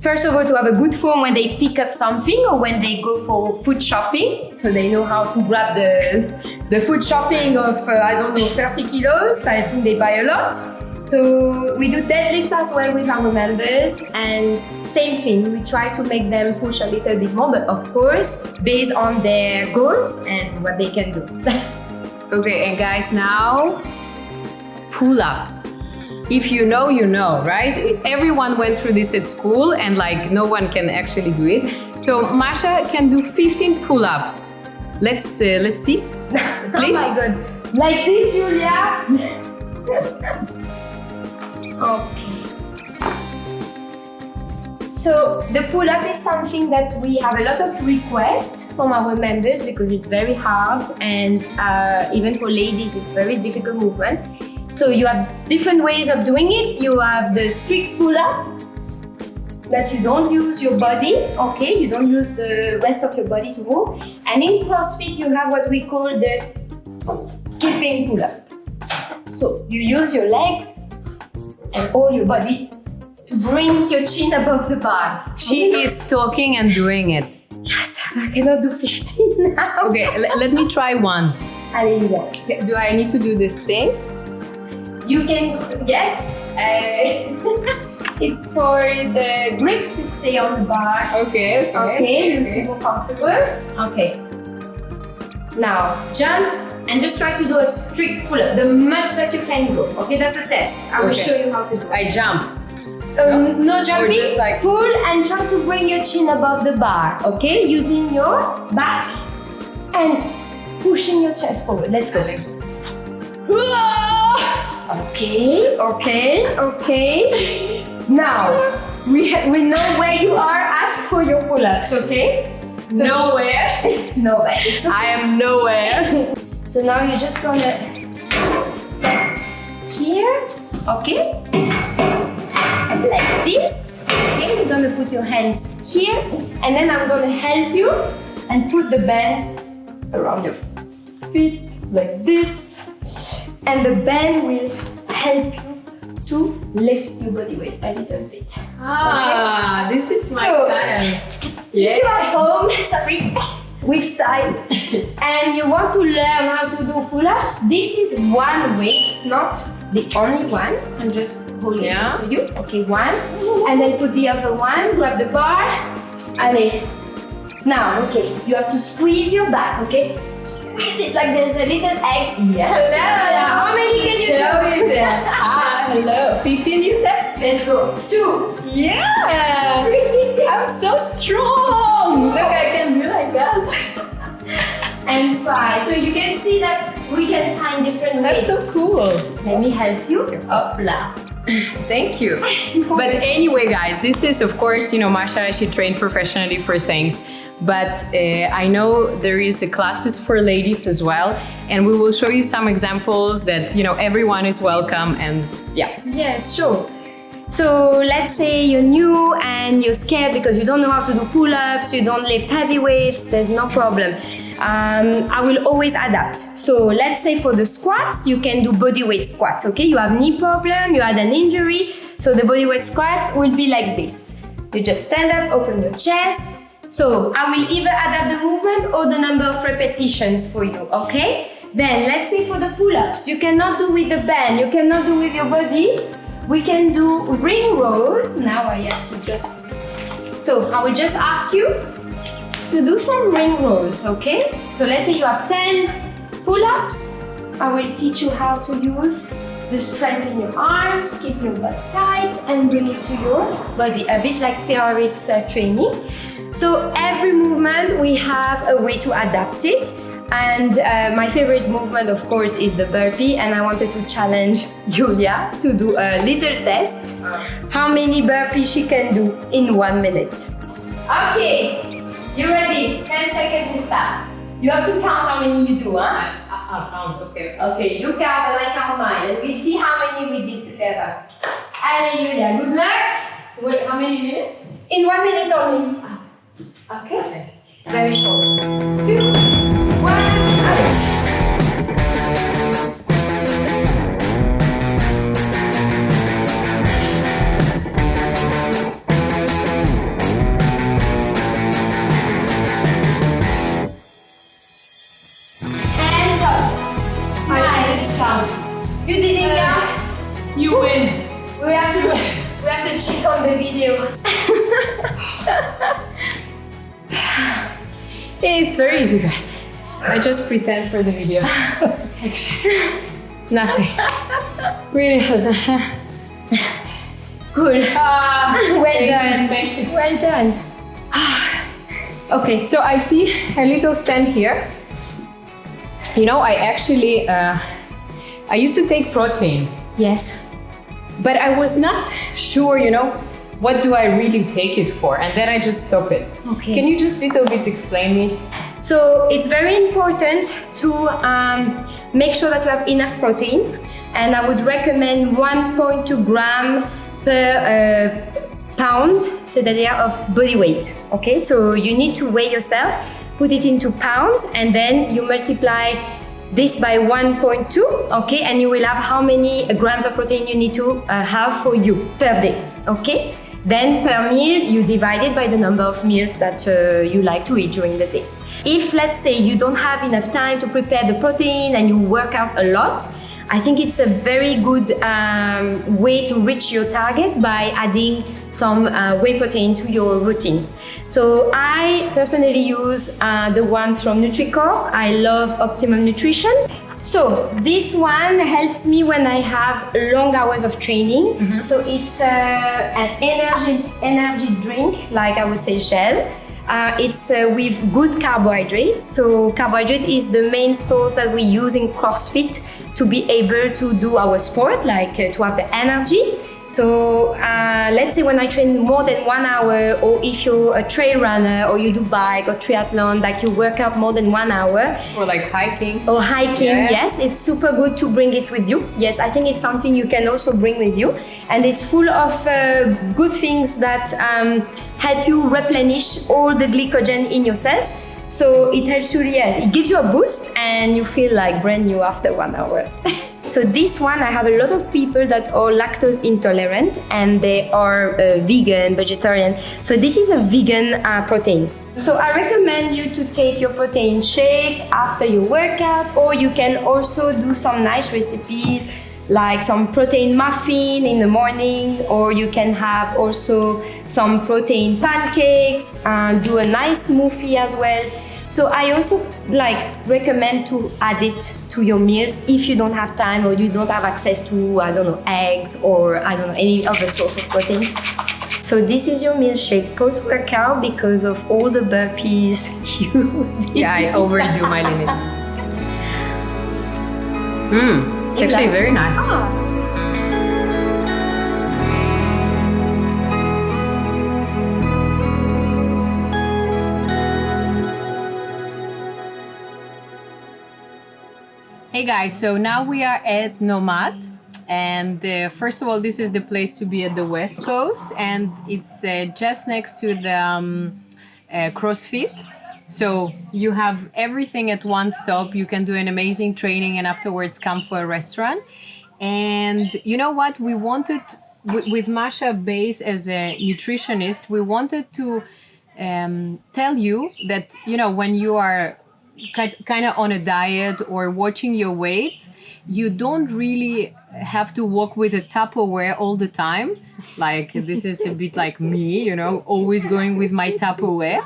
first of all, to have a good form when they pick up something or when they go for food shopping. So they know how to grab the food shopping of, 30 kilos. I think they buy a lot. So we do deadlifts as well with our members, and same thing, we try to make them push a little bit more, but of course, based on their goals and what they can do. Okay, and guys, now pull-ups. If you know, you know, right? Everyone went through this at school and like no one can actually do it. So Masha can do 15 pull-ups. Let's see. Please. Oh my God. Like this, Iuliia. Okay. So the pull-up is something that we have a lot of requests from our members because it's very hard, and even for ladies it's very difficult movement. So you have different ways of doing it. You have the strict pull-up that you don't use your body, okay? You don't use the rest of your body to move. And in CrossFit you have what we call the keeping pull-up. So you use your legs and all your body to bring your chin above the bar. She is talking and doing it. Yes, I cannot do 15 now. Okay, let me try one. Iuliia. Do I need to do this thing? You can, yes. It's for the grip to stay on the bar. Okay. Okay, you feel comfortable. Okay. Now, jump and just try to do a strict pull-up, the much that you can go. Okay, that's a test. I will show you how to do it. I jump. No jumping, just like pull and try to bring your chin above the bar, okay? Using your back and pushing your chest forward. Let's go. Okay. Now, we know where you are at for your pull-ups, okay? So Nowhere. Nowhere. It's okay. I am nowhere. So now you're just gonna step here, okay? Like this, okay? You're gonna put your hands here, and then I'm gonna help you and put the bands around your feet, like this. And the band will help you to lift your body weight a little bit. Ah, okay? This is my So, style. If you're at home, with style, and you want to learn how to do pull-ups, this is one way, it's not the only one. I'm just holding this for you. Okay, one. And then put the other one, grab the bar. Allez. Now, okay, you have to squeeze your back, okay? Squeeze it like there's a little egg. Yes. How many can you do? Hello. 15 you said? Let's go. 2. Yeah. I'm so strong. Look, I can do like that. And 5. So you can see that we can find different ways. That's so cool. Let me help you. Hopla. Thank you. But anyway, guys, this is, of course, Masha, she trained professionally for things. But I know there is classes for ladies as well. And we will show you some examples that, everyone is welcome. And yeah. Yes, sure. So let's say you're new and you're scared because you don't know how to do pull-ups, you don't lift heavy weights, there's no problem. I will always adapt. So let's say for the squats, you can do body weight squats, okay? You have knee problem, you had an injury, so the body weight squat will be like this. You just stand up, open your chest. So I will either adapt the movement or the number of repetitions for you, okay? Then let's say for the pull-ups, you cannot do with the band, you cannot do with your body. We can do ring rows. Now I have to just... So I will just ask you to do some ring rows, okay? So let's say you have 10 pull-ups. I will teach you how to use the strength in your arms, keep your butt tight and bring it to your body, a bit like TRX training. So every movement we have a way to adapt it. And my favorite movement, of course, is the burpee, and I wanted to challenge Iuliia to do a little test. How many burpees she can do in 1 minute. Okay, you ready? 10 seconds, we start. You have to count how many you do, huh? I'll count, okay. Okay, you count and I count mine, and we see how many we did together. Allez, Iuliia, good luck. So wait, how many minutes? In 1 minute only. Okay. Very short. 2, 1, allez. And up. Nice. You didn't count? You win. We have to check on the video. It's very easy, guys. I just pretend for the video. Actually, nothing. Really hasn't. Good. Well done. Thank you. Well done. Okay, so I see a little stand here. You know, I actually, I used to take protein, Yes. but I was not sure, you know, what do I really take it for? And then I just stop it. Okay. Can you just little bit explain me? So it's very important to make sure that you have enough protein, and I would recommend 1.2 gram per pound, c'est-à-dire of body weight. Okay, so you need to weigh yourself, put it into pounds, and then you multiply this by 1.2, okay, and you will have how many grams of protein you need to have for you per day, okay? Then per meal, you divide it by the number of meals that you like to eat during the day. If, let's say, you don't have enough time to prepare the protein and you work out a lot, I think it's a very good way to reach your target by adding some whey protein to your routine. So I personally use the ones from Nutricorp. I love Optimum Nutrition. So this one helps me when I have long hours of training. Mm-hmm. So it's an energy drink, like I would say gel. It's with good carbohydrates. So carbohydrate is the main source that we use in CrossFit to be able to do our sport, like to have the energy. So let's say when I train more than 1 hour, or if you're a trail runner or you do bike or triathlon, like you work out more than 1 hour. Or like hiking. Or hiking, yeah. Yes, it's super good to bring it with you. Yes, I think it's something you can also bring with you. And it's full of good things that help you replenish all the glycogen in your cells. So it helps you, yeah, it gives you a boost and you feel like brand new after 1 hour. So this one, I have a lot of people that are lactose intolerant and they are vegan, vegetarian. So this is a vegan protein. So I recommend you to take your protein shake after your workout, or you can also do some nice recipes like some protein muffin in the morning, or you can have also some protein pancakes and do a nice smoothie as well. So I also recommend to add it to your meals if you don't have time or you don't have access to, I don't know, eggs or I don't know, any other source of protein. So this is your milkshake post-workout because of all the burpees you did. Yeah, I overdo my limit. It's actually very nice. Hey guys, so now we are at Nomad, and first of all, this is the place to be at the West Coast, and it's just next to the CrossFit. So you have everything at one stop. You can do an amazing training and afterwards come for a restaurant. And you know what? We wanted, with Masha base as a nutritionist, we wanted to tell you that, you know, when you are kind of on a diet or watching your weight, you don't really have to walk with a Tupperware all the time. Like, this is a bit like me, you know, always going with my Tupperware.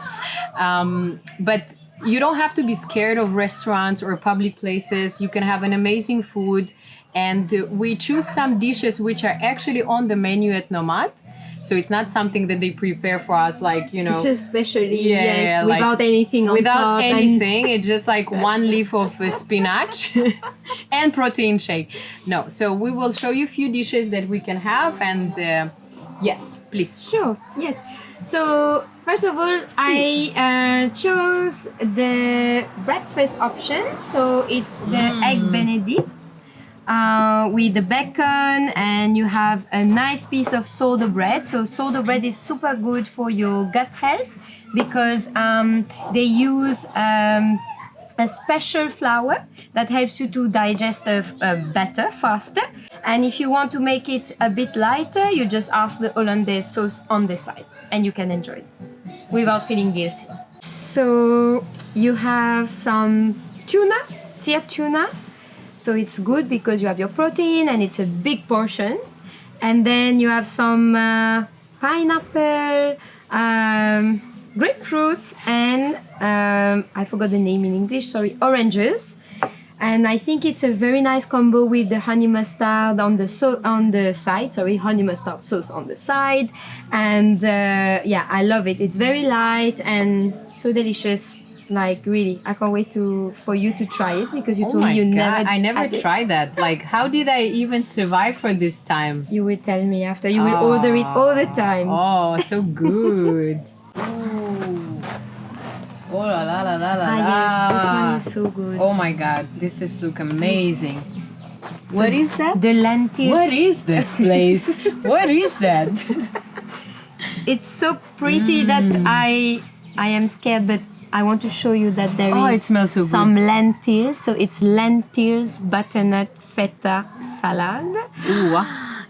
But you don't have to be scared of restaurants or public places. You can have an amazing food. And we choose some dishes which are actually on the menu at Nomad. So it's not something that they prepare for us, like, you know. Just especially, yes, without anything on without top. Without anything. It's just like one leaf of spinach and protein shake. No, so we will show you a few dishes that we can have. And yes, please. Sure, yes. So first of all, I chose the breakfast option. So it's the egg Benedict. With the bacon, and you have a nice piece of sourdough bread. So sourdough bread is super good for your gut health because they use a special flour that helps you to digest better, faster. And if you want to make it a bit lighter, you just ask the hollandaise sauce on the side and you can enjoy it without feeling guilty. So you have some tuna, seared tuna. So it's good because you have your protein and it's a big portion. And then you have some pineapple, grapefruits, and I forgot the name in English, sorry, oranges. And I think it's a very nice combo with the honey mustard on the side, honey mustard sauce on the side. And yeah, I love it. It's very light and so delicious. Like, really, I can't wait for you to try it because you told me you never. I never tried that. Like, how did I even survive for this time? You will tell me after. You will order it all the time. Oh, so good. Ooh. Oh la la la la la. Yes, this one is so good. Oh my God, this is look amazing. So what is that? The lentils. What is this place? What is that? It's so pretty that I am scared, but I want to show you that there is it smells so some good. lentils. So it's lentils, butternut, feta salad. Ooh.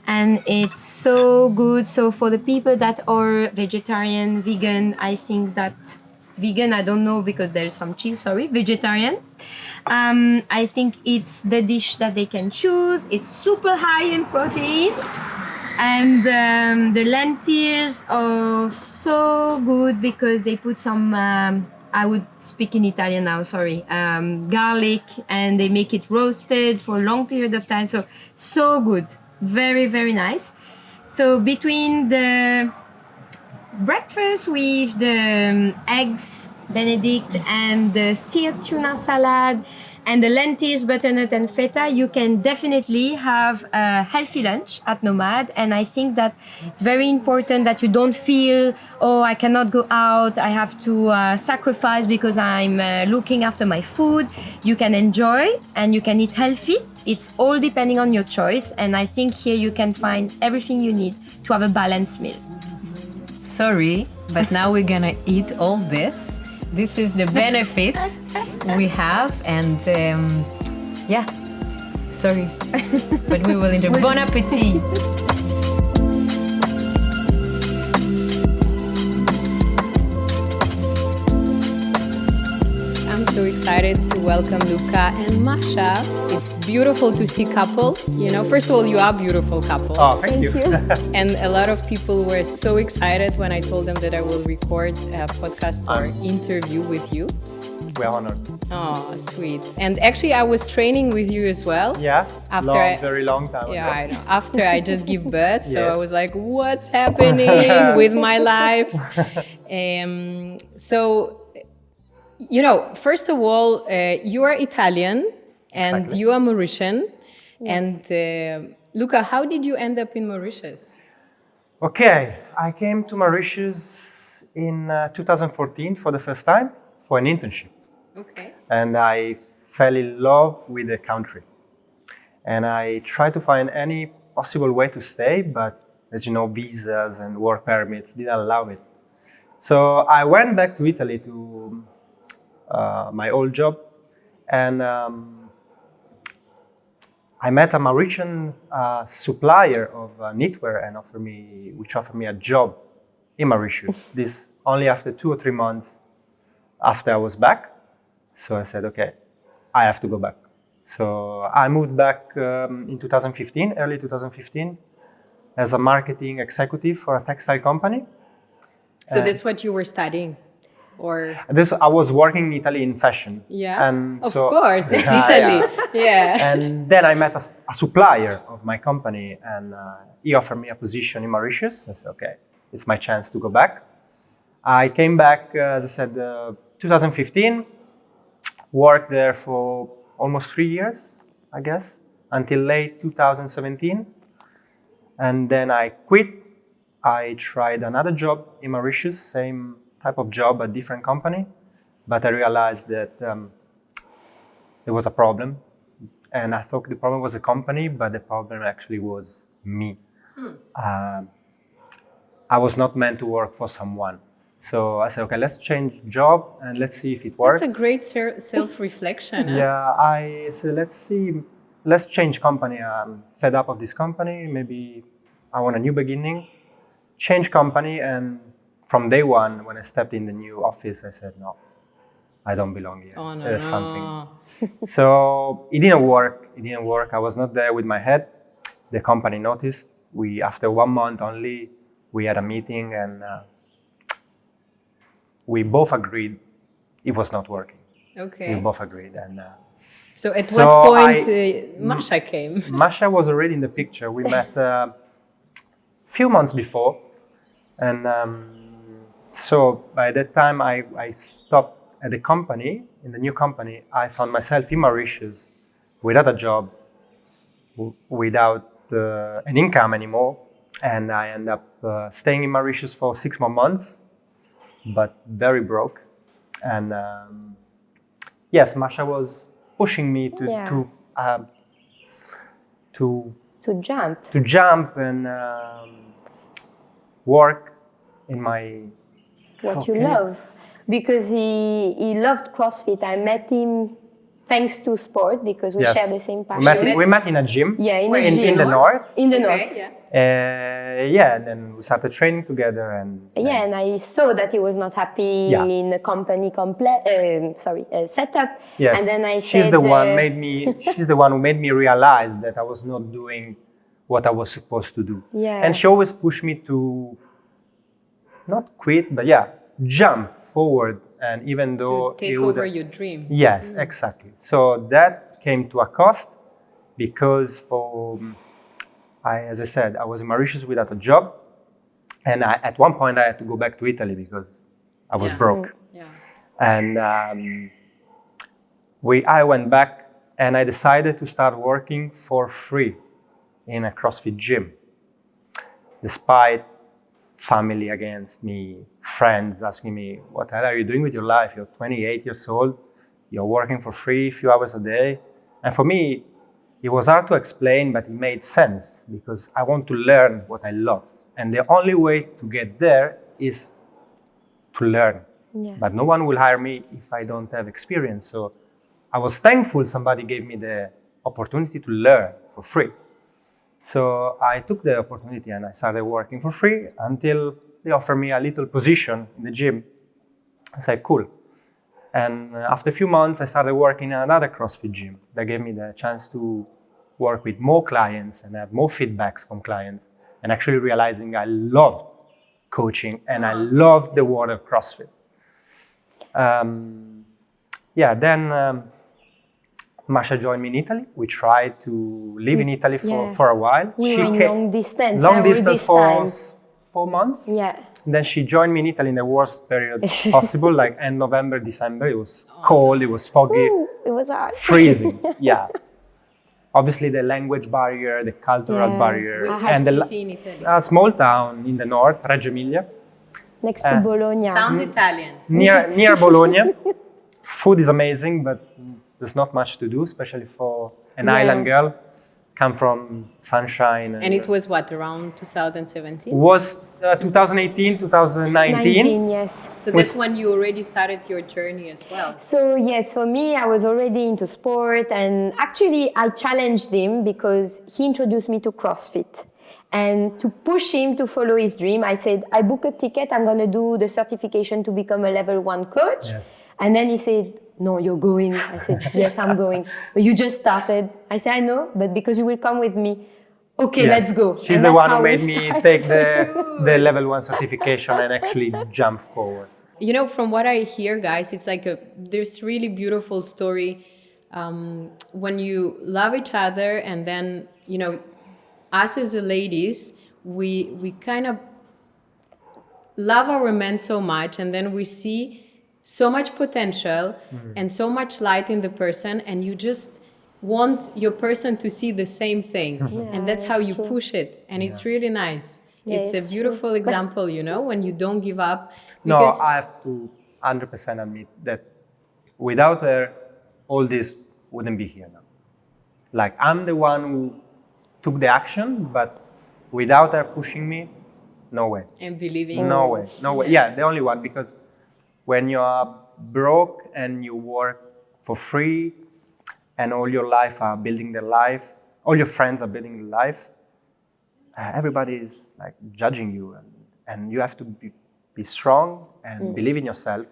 And it's so good. So for the people that are vegetarian, vegan, I think that vegan, I don't know because there's some cheese, vegetarian. I think it's the dish that they can choose. It's super high in protein. And the lentils are so good because they put some, I would speak in Italian now, sorry, garlic, and they make it roasted for a long period of time. So good. Very, very nice. So between the breakfast with the eggs Benedict and the seared tuna salad and the lentils, butternut and feta, you can definitely have a healthy lunch at Nomad. And I think that it's very important that you don't feel, oh, I cannot go out, I have to sacrifice because I'm looking after my food. You can enjoy and you can eat healthy. It's all depending on your choice. And I think here you can find everything you need to have a balanced meal. Sorry, but now we're gonna eat all this. This is the benefit we have, and yeah, sorry, but we will enjoy. Bon appetit! I'm so excited to welcome Luca and Masha. It's beautiful to see couple. You know, first of all, you are a beautiful couple. Oh, thank you. And a lot of people were so excited when I told them that I will record a podcast or interview with you. We're honored. Oh, sweet. And actually, I was training with you as well. Yeah, very long time Yeah, ago. I know. After I just give birth, so Yes. I was like, what's happening with my life? So, you know, first of all, you are Italian and Exactly. you are Mauritian. Yes. And Luca, how did you end up in Mauritius? Okay, I came to Mauritius in 2014 for the first time for an internship. Okay. And I fell in love with the country. And I tried to find any possible way to stay, but as you know, visas and work permits didn't allow it. So I went back to Italy to my old job, and I met a Mauritian supplier of knitwear and offered me a job in Mauritius. This only after 2 or 3 months after I was back. So I said, okay, I have to go back. So I moved back in 2015, early 2015, as a marketing executive for a textile company. So that's what you were studying? Or I was working in Italy in fashion. Yeah, and of so, course, it's Italy. Yeah. And then I met a supplier of my company, and he offered me a position in Mauritius. I said, okay, it's my chance to go back. I came back, as I said, 2015, worked there for almost 3 years, I guess, until late 2017. And then I quit. I tried another job in Mauritius, same type of job, a different company, but I realized that there was a problem, and I thought the problem was the company, but the problem actually was me. I was not meant to work for someone. So I said, okay, let's change job and let's see if it works. That's a great self-reflection. Yeah, I said, let's change company. I'm fed up of this company. Maybe I want a new beginning. Change company, and from day one, when I stepped in the new office, I said, no, I don't belong here. Oh, no, There's something. So it didn't work. I was not there with my head. The company noticed. After 1 month only, we had a meeting, and we both agreed it was not working. Okay. We both agreed. And so at what point Masha came? Masha was already in the picture. We met a few months before. And so by that time, I stopped at the company. In the new company, I found myself in Mauritius without a job, without an income anymore. And I ended up staying in Mauritius for 6 more months, but very broke. And yes, Masha was pushing me to jump and work in my what you love, because he loved CrossFit. I met him thanks to sport, because we share the same passion. We met in a gym. Yeah, in the north. In the north. Yeah. And then we started training together, and and I saw that he was not happy in the company setup. Yes, and then I she's said, the one who made me realize that I was not doing what I was supposed to do. Yeah. And she always pushed me to not quit, but jump forward. And even though to take over your dream. Yes, exactly. So that came to a cost, because as I said, I was in Mauritius without a job, and at one point I had to go back to Italy because I was broke. Yeah. And I went back, and I decided to start working for free in a CrossFit gym, despite family against me, friends asking me, what the hell are you doing with your life? You're 28 years old, you're working for free, a few hours a day. And for me, it was hard to explain, but it made sense, because I want to learn what I love. And the only way to get there is to learn. Yeah. But no one will hire me if I don't have experience. So I was thankful somebody gave me the opportunity to learn for free. So I took the opportunity and I started working for free until they offered me a little position in the gym. I said, cool. And after a few months, I started working in another CrossFit gym. That gave me the chance to work with more clients and have more feedbacks from clients, and actually realizing I loved coaching and I loved the world of CrossFit. Then Masha joined me in Italy. We tried to live in Italy for a while. We were long distance. Long distance for 4 months. Yeah. And then she joined me in Italy in the worst period possible, like end November, December. It was cold, it was foggy. Ooh, it was hard. Freezing, Obviously the language barrier, the cultural barrier. And city in Italy? A small town in the north, Reggio Emilia. Next to Bologna. Sounds Italian. Near Bologna. Food is amazing, but there's not much to do, especially for an island girl. come from sunshine. And it was what, around 2017? Was 2018, 2019. 19, yes. So that's when you already started your journey as well. So yes, for me, I was already into sport, and actually I challenged him because he introduced me to CrossFit. And to push him to follow his dream, I said, I book a ticket, I'm going to do the certification to become a level 1 coach. Yes. And then he said, no, you're going. I said, yes, I'm going. But you just started. I said, I know, but because you will come with me. Okay, Yes. let's go. She's And the that's one who how we made me started. take the level 1 certification and actually jump forward. You know, from what I hear, guys, it's like there's really beautiful story when you love each other, and then, you know, us as the ladies, we kind of love our men so much, and then we see so much potential and so much light in the person, and you just want your person to see the same thing. And that's how you push it, and it's really nice. Yeah, it's it's a beautiful true. example, you know, when you don't give up. No, Because I have to 100% admit that without her, all this wouldn't be here now. Like, I'm the one who took the action, but without her pushing me, no way. and believing. No way, no way. Yeah, the only one, because when you are broke and you work for free and all your life are building their life, all your friends are building their life, everybody is like judging you, and you have to be strong and believe in yourself.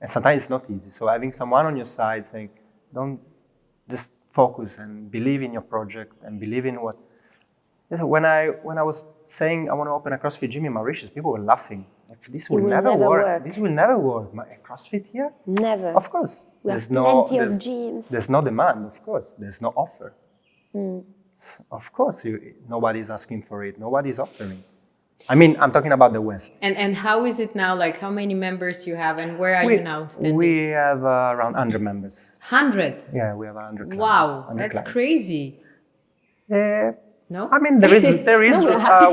And sometimes it's not easy. So having someone on your side saying, don't just focus and believe in your project and believe in what. When I was saying I want to open a CrossFit gym in Mauritius, people were laughing. Like, this will never work. This will never work. A CrossFit here? Never. Of course. We have plenty of gyms. There's no demand, of course. There's no offer. Of course, nobody's asking for it. Nobody's offering. I mean, I'm talking about the West. And how is it now? Like, how many members you have, and where are you now standing? We have around 100 members. 100. Yeah, we have 100 clients. Wow, 100 that's clients. crazy. No? I mean, there is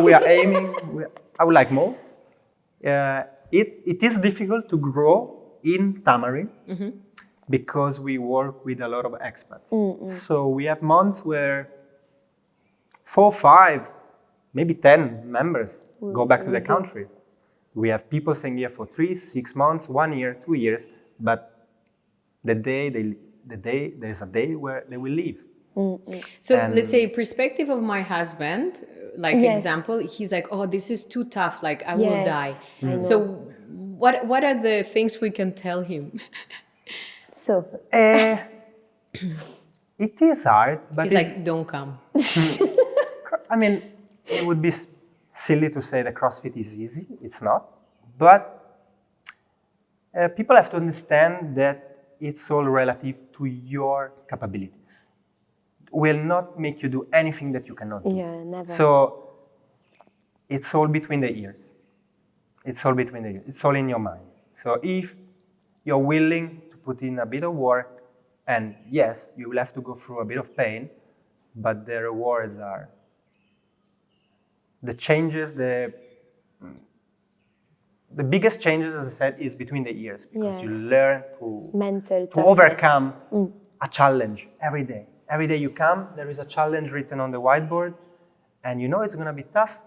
we are aiming, I would like more. It is difficult to grow in Tamarin because we work with a lot of expats. So we have months where 4, 5, maybe 10 members go back to the country. We have people staying here for 3, 6 months, 1 year, 2 years, but there's a day where they will leave. So let's say perspective of my husband, like example, he's like, oh, this is too tough, like I will die. So what are the things we can tell him? So it is hard, but He's like, don't come. I mean, it would be silly to say that CrossFit is easy. It's not. But people have to understand that it's all relative to your capabilities. Will not make you do anything that you cannot do. yeah, never. So it's all between the ears. It's all between the ears. It's all in your mind. So if you're willing to put in a bit of work, and yes, you will have to go through a bit of pain, but the rewards are the changes, the biggest changes, as I said, is between the ears, because you learn to overcome a challenge every day. Every day you come, there is a challenge written on the whiteboard, and you know it's going to be tough,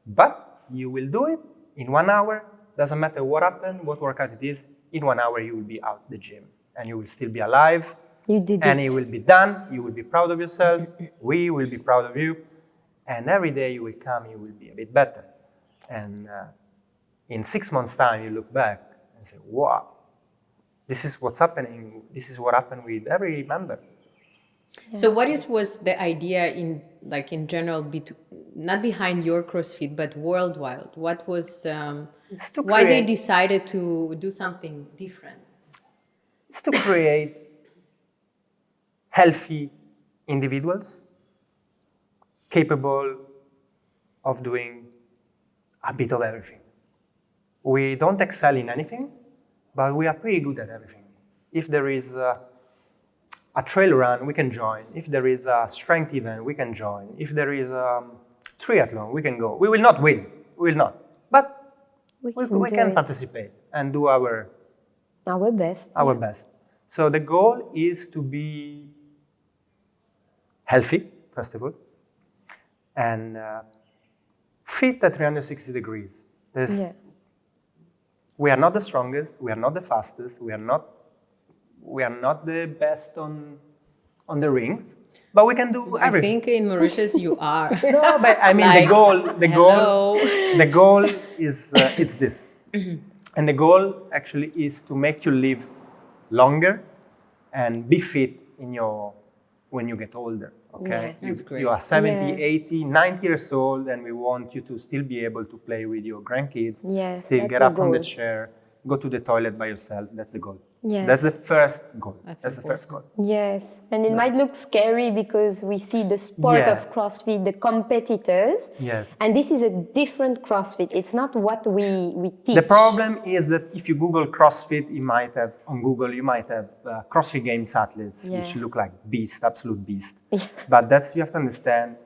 but you will do it in 1 hour. Doesn't matter what happened, what workout it is, in 1 hour you will be out the gym, and you will still be alive. You did and it. it will be done. You will be proud of yourself. We will be proud of you. And every day you will come, you will be a bit better. And in 6 months' time, you look back and say, wow, this is what's happening. This is what happened with every member. Yeah. So what was the idea in general, not behind your CrossFit, but worldwide? What was, why they decided to do something different? It's to create healthy individuals capable of doing a bit of everything. We don't excel in anything, but we are pretty good at everything. If there is a trail run, we can join. If there is a strength event, we can join. If there is a triathlon, we can go. We will not win. We will not. But we can participate and do our best. Our best. So the goal is to be healthy, first of all, and fit at 360 degrees. We are not the strongest, we are not the fastest, we are not the best on the rings, but we can do everything. I think in Mauritius you are. No, but I mean, Like, the goal is it's this, and the goal actually is to make you live longer and be fit when you get older. Okay, that's great. You are 70, 80, 90 years old, and we want you to still be able to play with your grandkids. Yes, still that's get the up from the goal. chair, go to the toilet by yourself. That's the goal. Yes. That's the first goal. That's the first goal. Yes, and it might look scary because we see the sport Yeah. of CrossFit, the competitors, Yes. and this is a different CrossFit. It's not what we teach. The problem is that if you Google CrossFit, you might have CrossFit Games athletes, which look like beasts, absolute beasts. But you have to understand,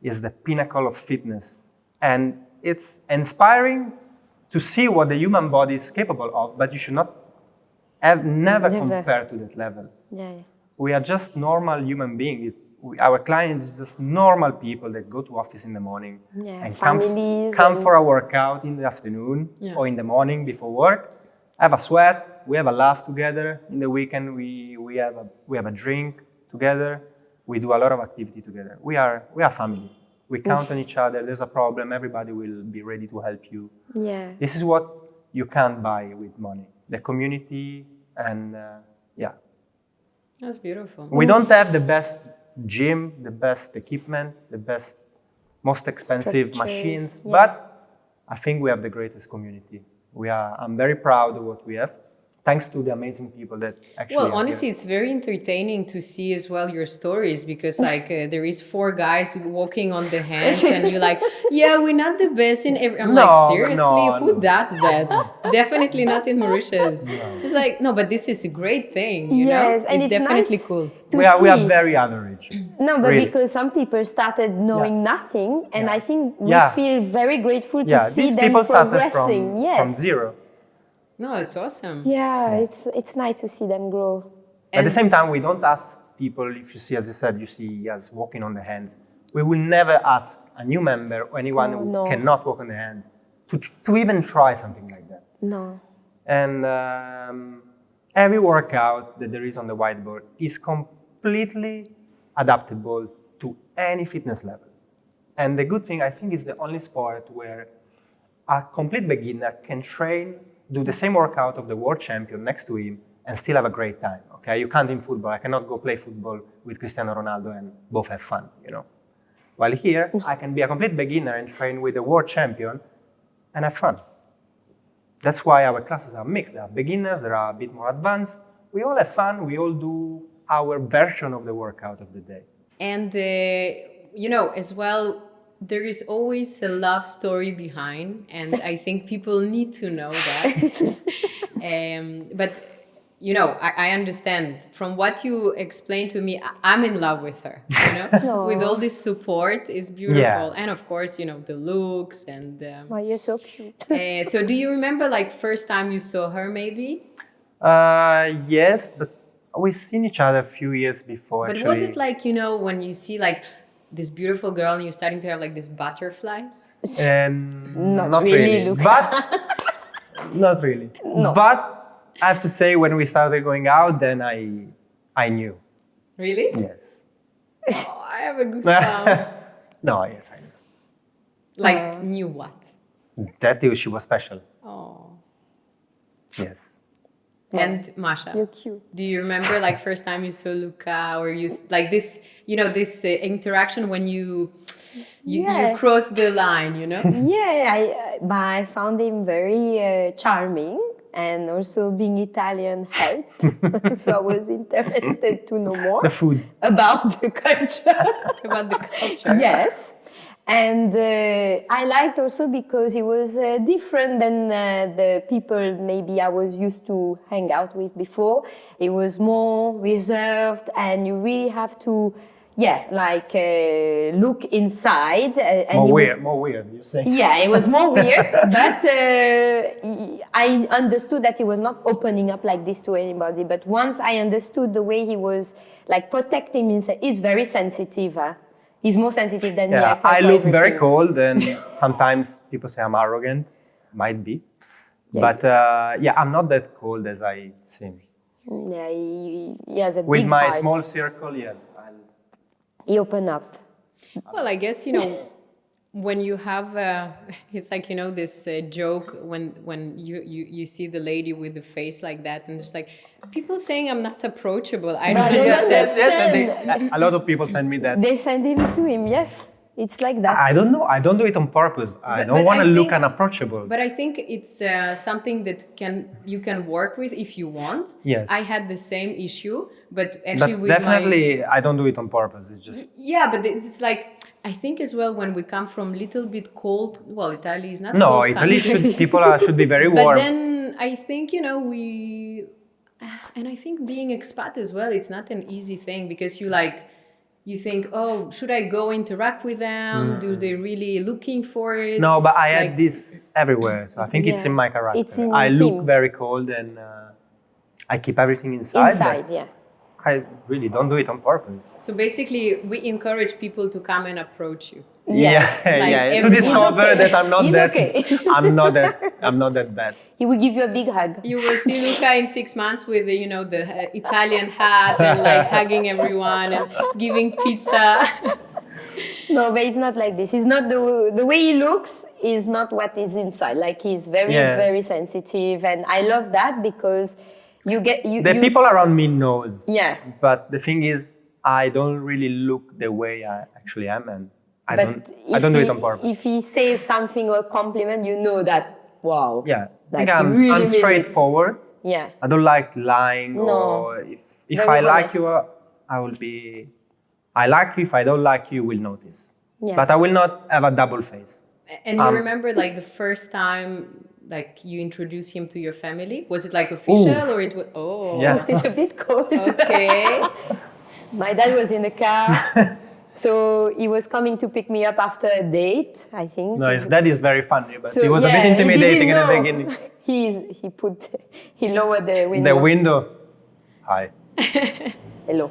is the pinnacle of fitness. And it's inspiring to see what the human body is capable of, but you should never compare to that level. Yeah. We are just normal human beings. Our clients are just normal people that go to office in the morning and come for a workout in the afternoon or in the morning before work, have a sweat, we have a laugh together. In the weekend, we have a drink together. We do a lot of activity together. We are family. We count on each other. There's a problem, everybody will be ready to help you. Yeah. This is what you can't buy with money. The community and That's beautiful. We don't have the best gym, the best equipment, the most expensive machines, but I think we have the greatest community. I'm very proud of what we have, thanks to the amazing people that actually. Well, honestly, it's very entertaining to see as well your stories because there is 4 guys walking on the hands and you're like, yeah, we're not the best in every. I'm like, seriously, who does that? Definitely not in Mauritius. It's like, no, but this is a great thing, you know? And it's definitely nice cool. We are very average. No, but really. because some people started knowing nothing, and I think we feel very grateful to see these them people started progressing. from zero. No, it's awesome. Yeah, it's nice to see them grow. At the same time, we don't ask people, if you see, as you said, you see us walking on the hands. We will never ask a new member or anyone who cannot walk on the hands to even try something like that. No. And every workout that there is on the whiteboard is completely adaptable to any fitness level. And the good thing, I think, is the only sport where a complete beginner can train, do the same workout of the world champion next to him and still have a great time, okay? You can't in football. I cannot go play football with Cristiano Ronaldo and both have fun, you know? While here, I can be a complete beginner and train with the world champion and have fun. That's why our classes are mixed. There are beginners, there are a bit more advanced. We all have fun. We all do our version of the workout of the day. And, you know, as well, there is always a love story behind, and I think people need to know that. But, you know, I understand from what you explained to me, I'm in love with her, you know, with all this support is beautiful. Yeah. And of course, you know, the looks and... Oh, you're so cute. So do you remember like first time you saw her maybe? Yes, but we've seen each other a few years before. But actually. was it like, you know, when you see like this beautiful girl and you're starting to have like these butterflies? Not really, Luca. But not really. No. But I have to say, when we started going out, then I knew. Really? Yes. Oh, I have a goosebumps. No, yes, I knew. Like, knew what? That she was special. Oh. Yes. And Masha, You're cute. do you remember like first time you saw Luca, or you like this, you know, this interaction when you cross the line, you know? Yeah, I found him very charming, and also being Italian helped. So I was interested to know more The food. about the culture. About the culture. Yes. And I liked also because he was different than the people maybe I was used to hang out with before. He was more reserved, and you really have to, look inside. And More weird, you say? Yeah, it was more weird, but I understood that he was not opening up like this to anybody. But once I understood the way he was like protecting himself, he's very sensitive. He's more sensitive than me. Yeah, I I for look very everything. cold, and sometimes people say I'm arrogant. Might be, but yeah, I'm not that cold as I seem. Yeah, he has a With big my heart. small circle, yes. He open up. Well, I guess, when you have, it's like, this joke when you see the lady with the face like that, and it's like, people saying I'm not approachable. I don't Yes, understand. yes. A lot of people send me that. They send him to him. Yes, it's like that. I don't know. I don't do it on purpose. I don't but want to I look think- unapproachable. But I think it's something that you can work with if you want. Yes. I had the same issue, but actually But with definitely, I don't do it on purpose. It's just yeah, but it's like, I think as well when we come from little bit cold. Well, Italy is not no. cold Italy country. should be very But warm. then I think and I think being expat as well, it's not an easy thing because you think, oh, should I go interact with them? Do they really looking for it? No, but I Like- had this everywhere, so I think it's Yeah. in my character. It's in I look him. very cold, and I keep everything inside. Inside, but yeah. I really don't do it on purpose. So basically, we encourage people to come and approach you. Yes. Yeah, Like yeah. To every- discover He's okay. that I'm not He's that. okay. I'm not that bad. He will give you a big hug. You will see Luca in 6 months with the Italian hat and like hugging everyone and giving pizza. No, but it's not like this. It's not the way he looks is not what is inside. Like he's very, Yeah. very sensitive, and I love that because you get you. The people around me knows. Yeah. But the thing is, I don't really look the way I actually am, and I But don't do if it on purpose. If he says something or compliment, you know that wow. Yeah, I Like think he really I'm means it. straightforward. Yeah. I don't like lying, No. or if Very I like honest. you, I will be. I like you. If I don't like you, you will notice. Yes. But I will not have a double face. And you remember like the first time like you introduced him to your family? Was it like official or it was Yeah. It's a bit cold. Okay. My dad was in the car. So he was coming to pick me up after a date, I think. No, his dad is very funny, but So, he was a yeah, bit he intimidating in didn't the know. beginning. He lowered the window. The window. Hi. Hello.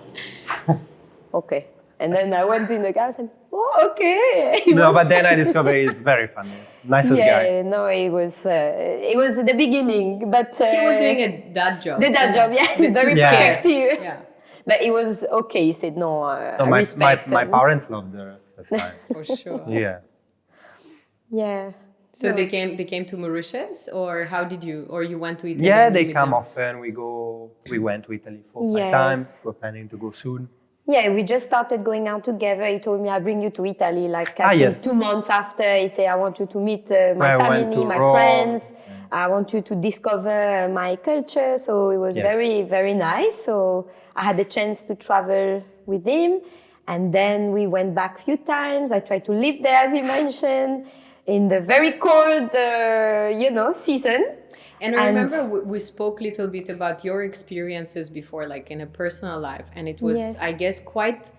Okay. And then I went in the car and said, oh, okay. No, but then I discovered he's very funny. Nicest guy. Yeah, no, it was the beginning, but He was doing a dad job. the dad job, yeah, very Yeah. protective. Yeah, But it was okay. He said, no, So I respect. my parents loved the first time. for sure. Yeah. Yeah. So they came to Mauritius, or how did you, or you went to Italy? Yeah, and they meet come them? often. We went to Italy 4 or 5 Yes. times. We're planning to go soon. Yeah, we just started going out together. He told me, I'll bring you to Italy. Like, I think yes. 2 months after, he said, I want you to meet my I went family, to my Rome. friends. I want you to discover my culture. So it was Yes. very, very nice. So I had the chance to travel with him. And then we went back a few times. I tried to live there, as you mentioned, in the very cold, season. And I remember we spoke a little bit about your experiences before, like in a personal life. And it was, Yes. I guess, quite,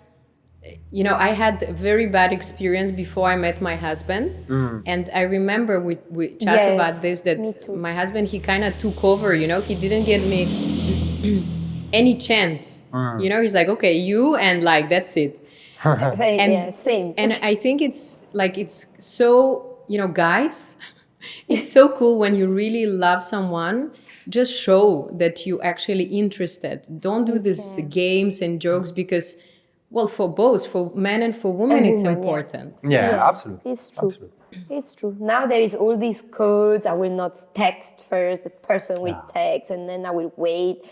I had a very bad experience before I met my husband. And I remember we chat Yes, about this, that me too. my husband, he kind of took over, he didn't give me any chance. He's like, okay, you, and like, that's it. Yeah, same. And I think it's so, guys, it's so cool when you really love someone, just show that you actually interested. Don't do these games and jokes because, well, for both, for men and for women, it's women, yeah. important. Yeah, absolutely. It's true. Absolutely. It's true. Now there is all these codes. I will not text first. The person will text, and then I will wait.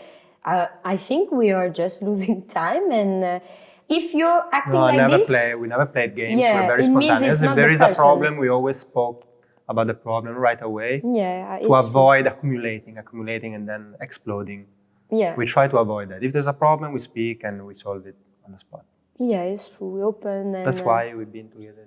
I think we are just losing time. And if you're acting No, like this, we never played games. Yeah, We're very it means spontaneous. it's If not there the is a person. problem, we always spoke about the problem right away yeah, to it's avoid accumulating and then exploding. true. Yeah, We try to avoid that. If there's a problem, we speak and we solve it on the spot. yeah, it's true. We open and That's why we've been together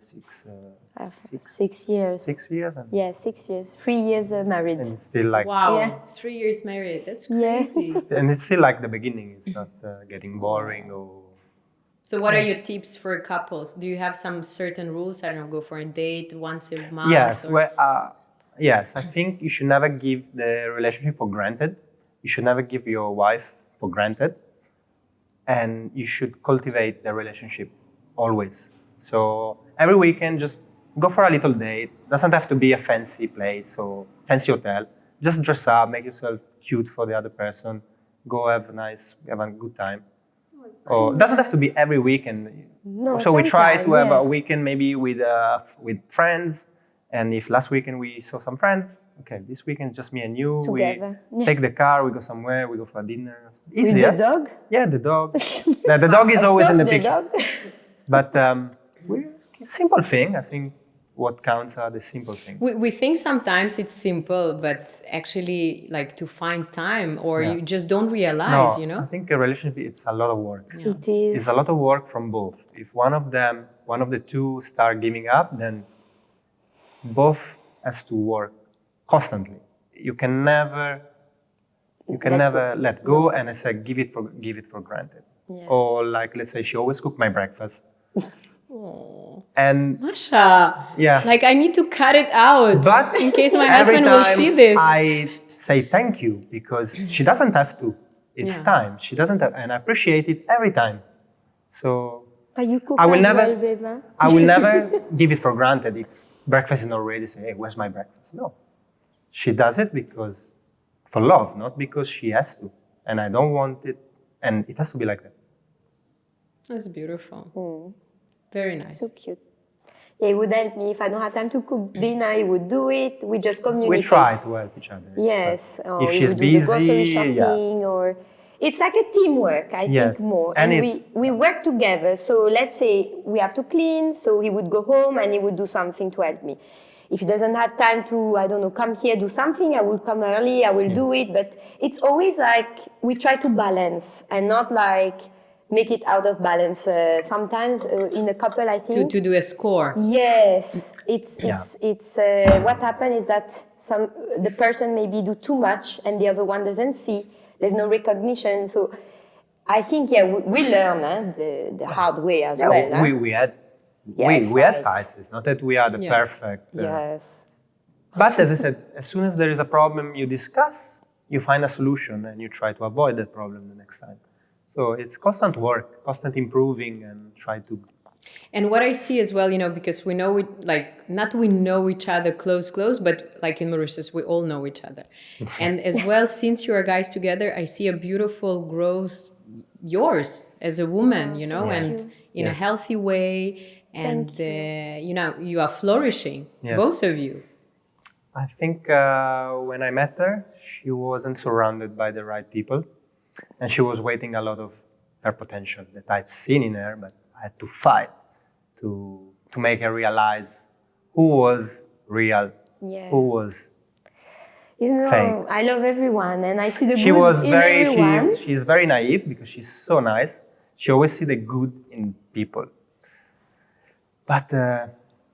6 years. 6 years, and, Yeah, 6 years. 3 years married. and it's still like Wow, Yeah. 3 years married. That's Yeah. crazy. and it's still like the beginning. It's not getting boring or. So what are your tips for couples? Do you have some certain rules? I don't know, go for a date once a month? Yes, or- well, yes. I think you should never give the relationship for granted. You should never give your wife for granted, and you should cultivate the relationship always. So every weekend, just go for a little date. Doesn't have to be a fancy place or fancy hotel. Just dress up, make yourself cute for the other person. Go have a good time. Or doesn't have to be every weekend. No, so we try to have yeah. a weekend maybe with friends. And if last weekend we saw some friends, okay, this weekend just me and you. Together. We take the car, we go somewhere, we go for a dinner. With Easier. the dog? Yeah, the dog. The dog is always in the picture. Dog. But simple thing. I think what counts are the simple things. We think sometimes it's simple, but actually, like to find time, or you just don't realize, you know? I think a relationship, it's a lot of work. Yeah. It is. It's a lot of work from both. If one of the two start giving up, then both has to work constantly. You can never let go. And I said, give it for granted. Yeah. Or like, let's say she always cooked my breakfast. Oh. And Masha, yeah, like I need to cut it out, but in case my every husband will time see this. I say thank you because she doesn't have to. It's time. She doesn't have, and I appreciate it every time. So But you cook I will as never, well, babe, huh? I will never give it for granted if breakfast is not ready. Say, hey, where's my breakfast? No, she does it because for love, not because she has to. And I don't want it, and it has to be like that. That's beautiful. Very nice. So cute. Yeah, he would help me if I don't have time to cook dinner. He would do it. We just communicate. We try to help each other. Yes. Or if he she's would do the grocery busy, shopping, or it's like a teamwork. I Yes. think more, And and it's- we work together. So let's say we have to clean, so he would go home and he would do something to help me. If he doesn't have time to, I don't know, come here, do something, I will come early, I will do it. But it's always like we try to balance and not like make it out of balance. Sometimes in a couple, I think. To do a score. Yes, it's what happened is that the person maybe do too much and the other one doesn't see. There's no recognition. So I think we learn the hard way as well. We had fights. It's not that we are the perfect. Yes. But as I said, as soon as there is a problem, you discuss, you find a solution, and you try to avoid that problem the next time. So it's constant work, constant improving, and try to. And what I see as well, you know, because we know we know each other close, but like in Mauritius, we all know each other. And as well, since you are guys together, I see a beautiful growth yours as a woman, you know, and in a healthy way. And, you know, you are flourishing, both of you. I think when I met her, she wasn't surrounded by the right people. And she was waiting a lot of her potential that I've seen in her, but I had to fight to make her realize who was real, who was fake. I love everyone, and I see the She good was in very, everyone. she's very naive because she's so nice. She always sees the good in people. But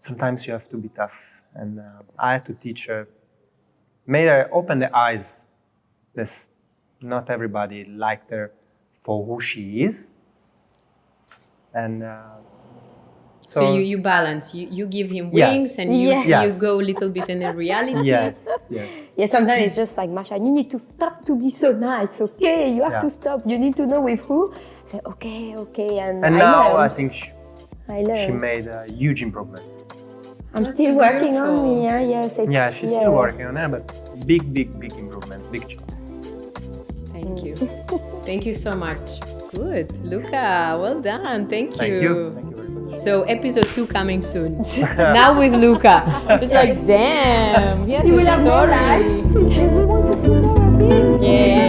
sometimes you have to be tough. And I had to teach her, made her open the eyes. Not everybody liked her for who she is. And so you balance, you give him wings and you go a little bit in the reality. Yes. Yeah, sometimes it's just like, Masha, you need to stop to be so nice, okay? You have to stop. You need to know with who. I say, okay. And now learned. I think she made huge improvements. I'm still working on me, yes. She's still working on her, but big improvements, big changes. Thank you. Thank you so much. Good. Luca, well done. Thank you. Thank you very much. So episode 2 coming soon. Now with Luca. It's like, damn, he has You a will have more story. likes. We want to see more of him. Yeah.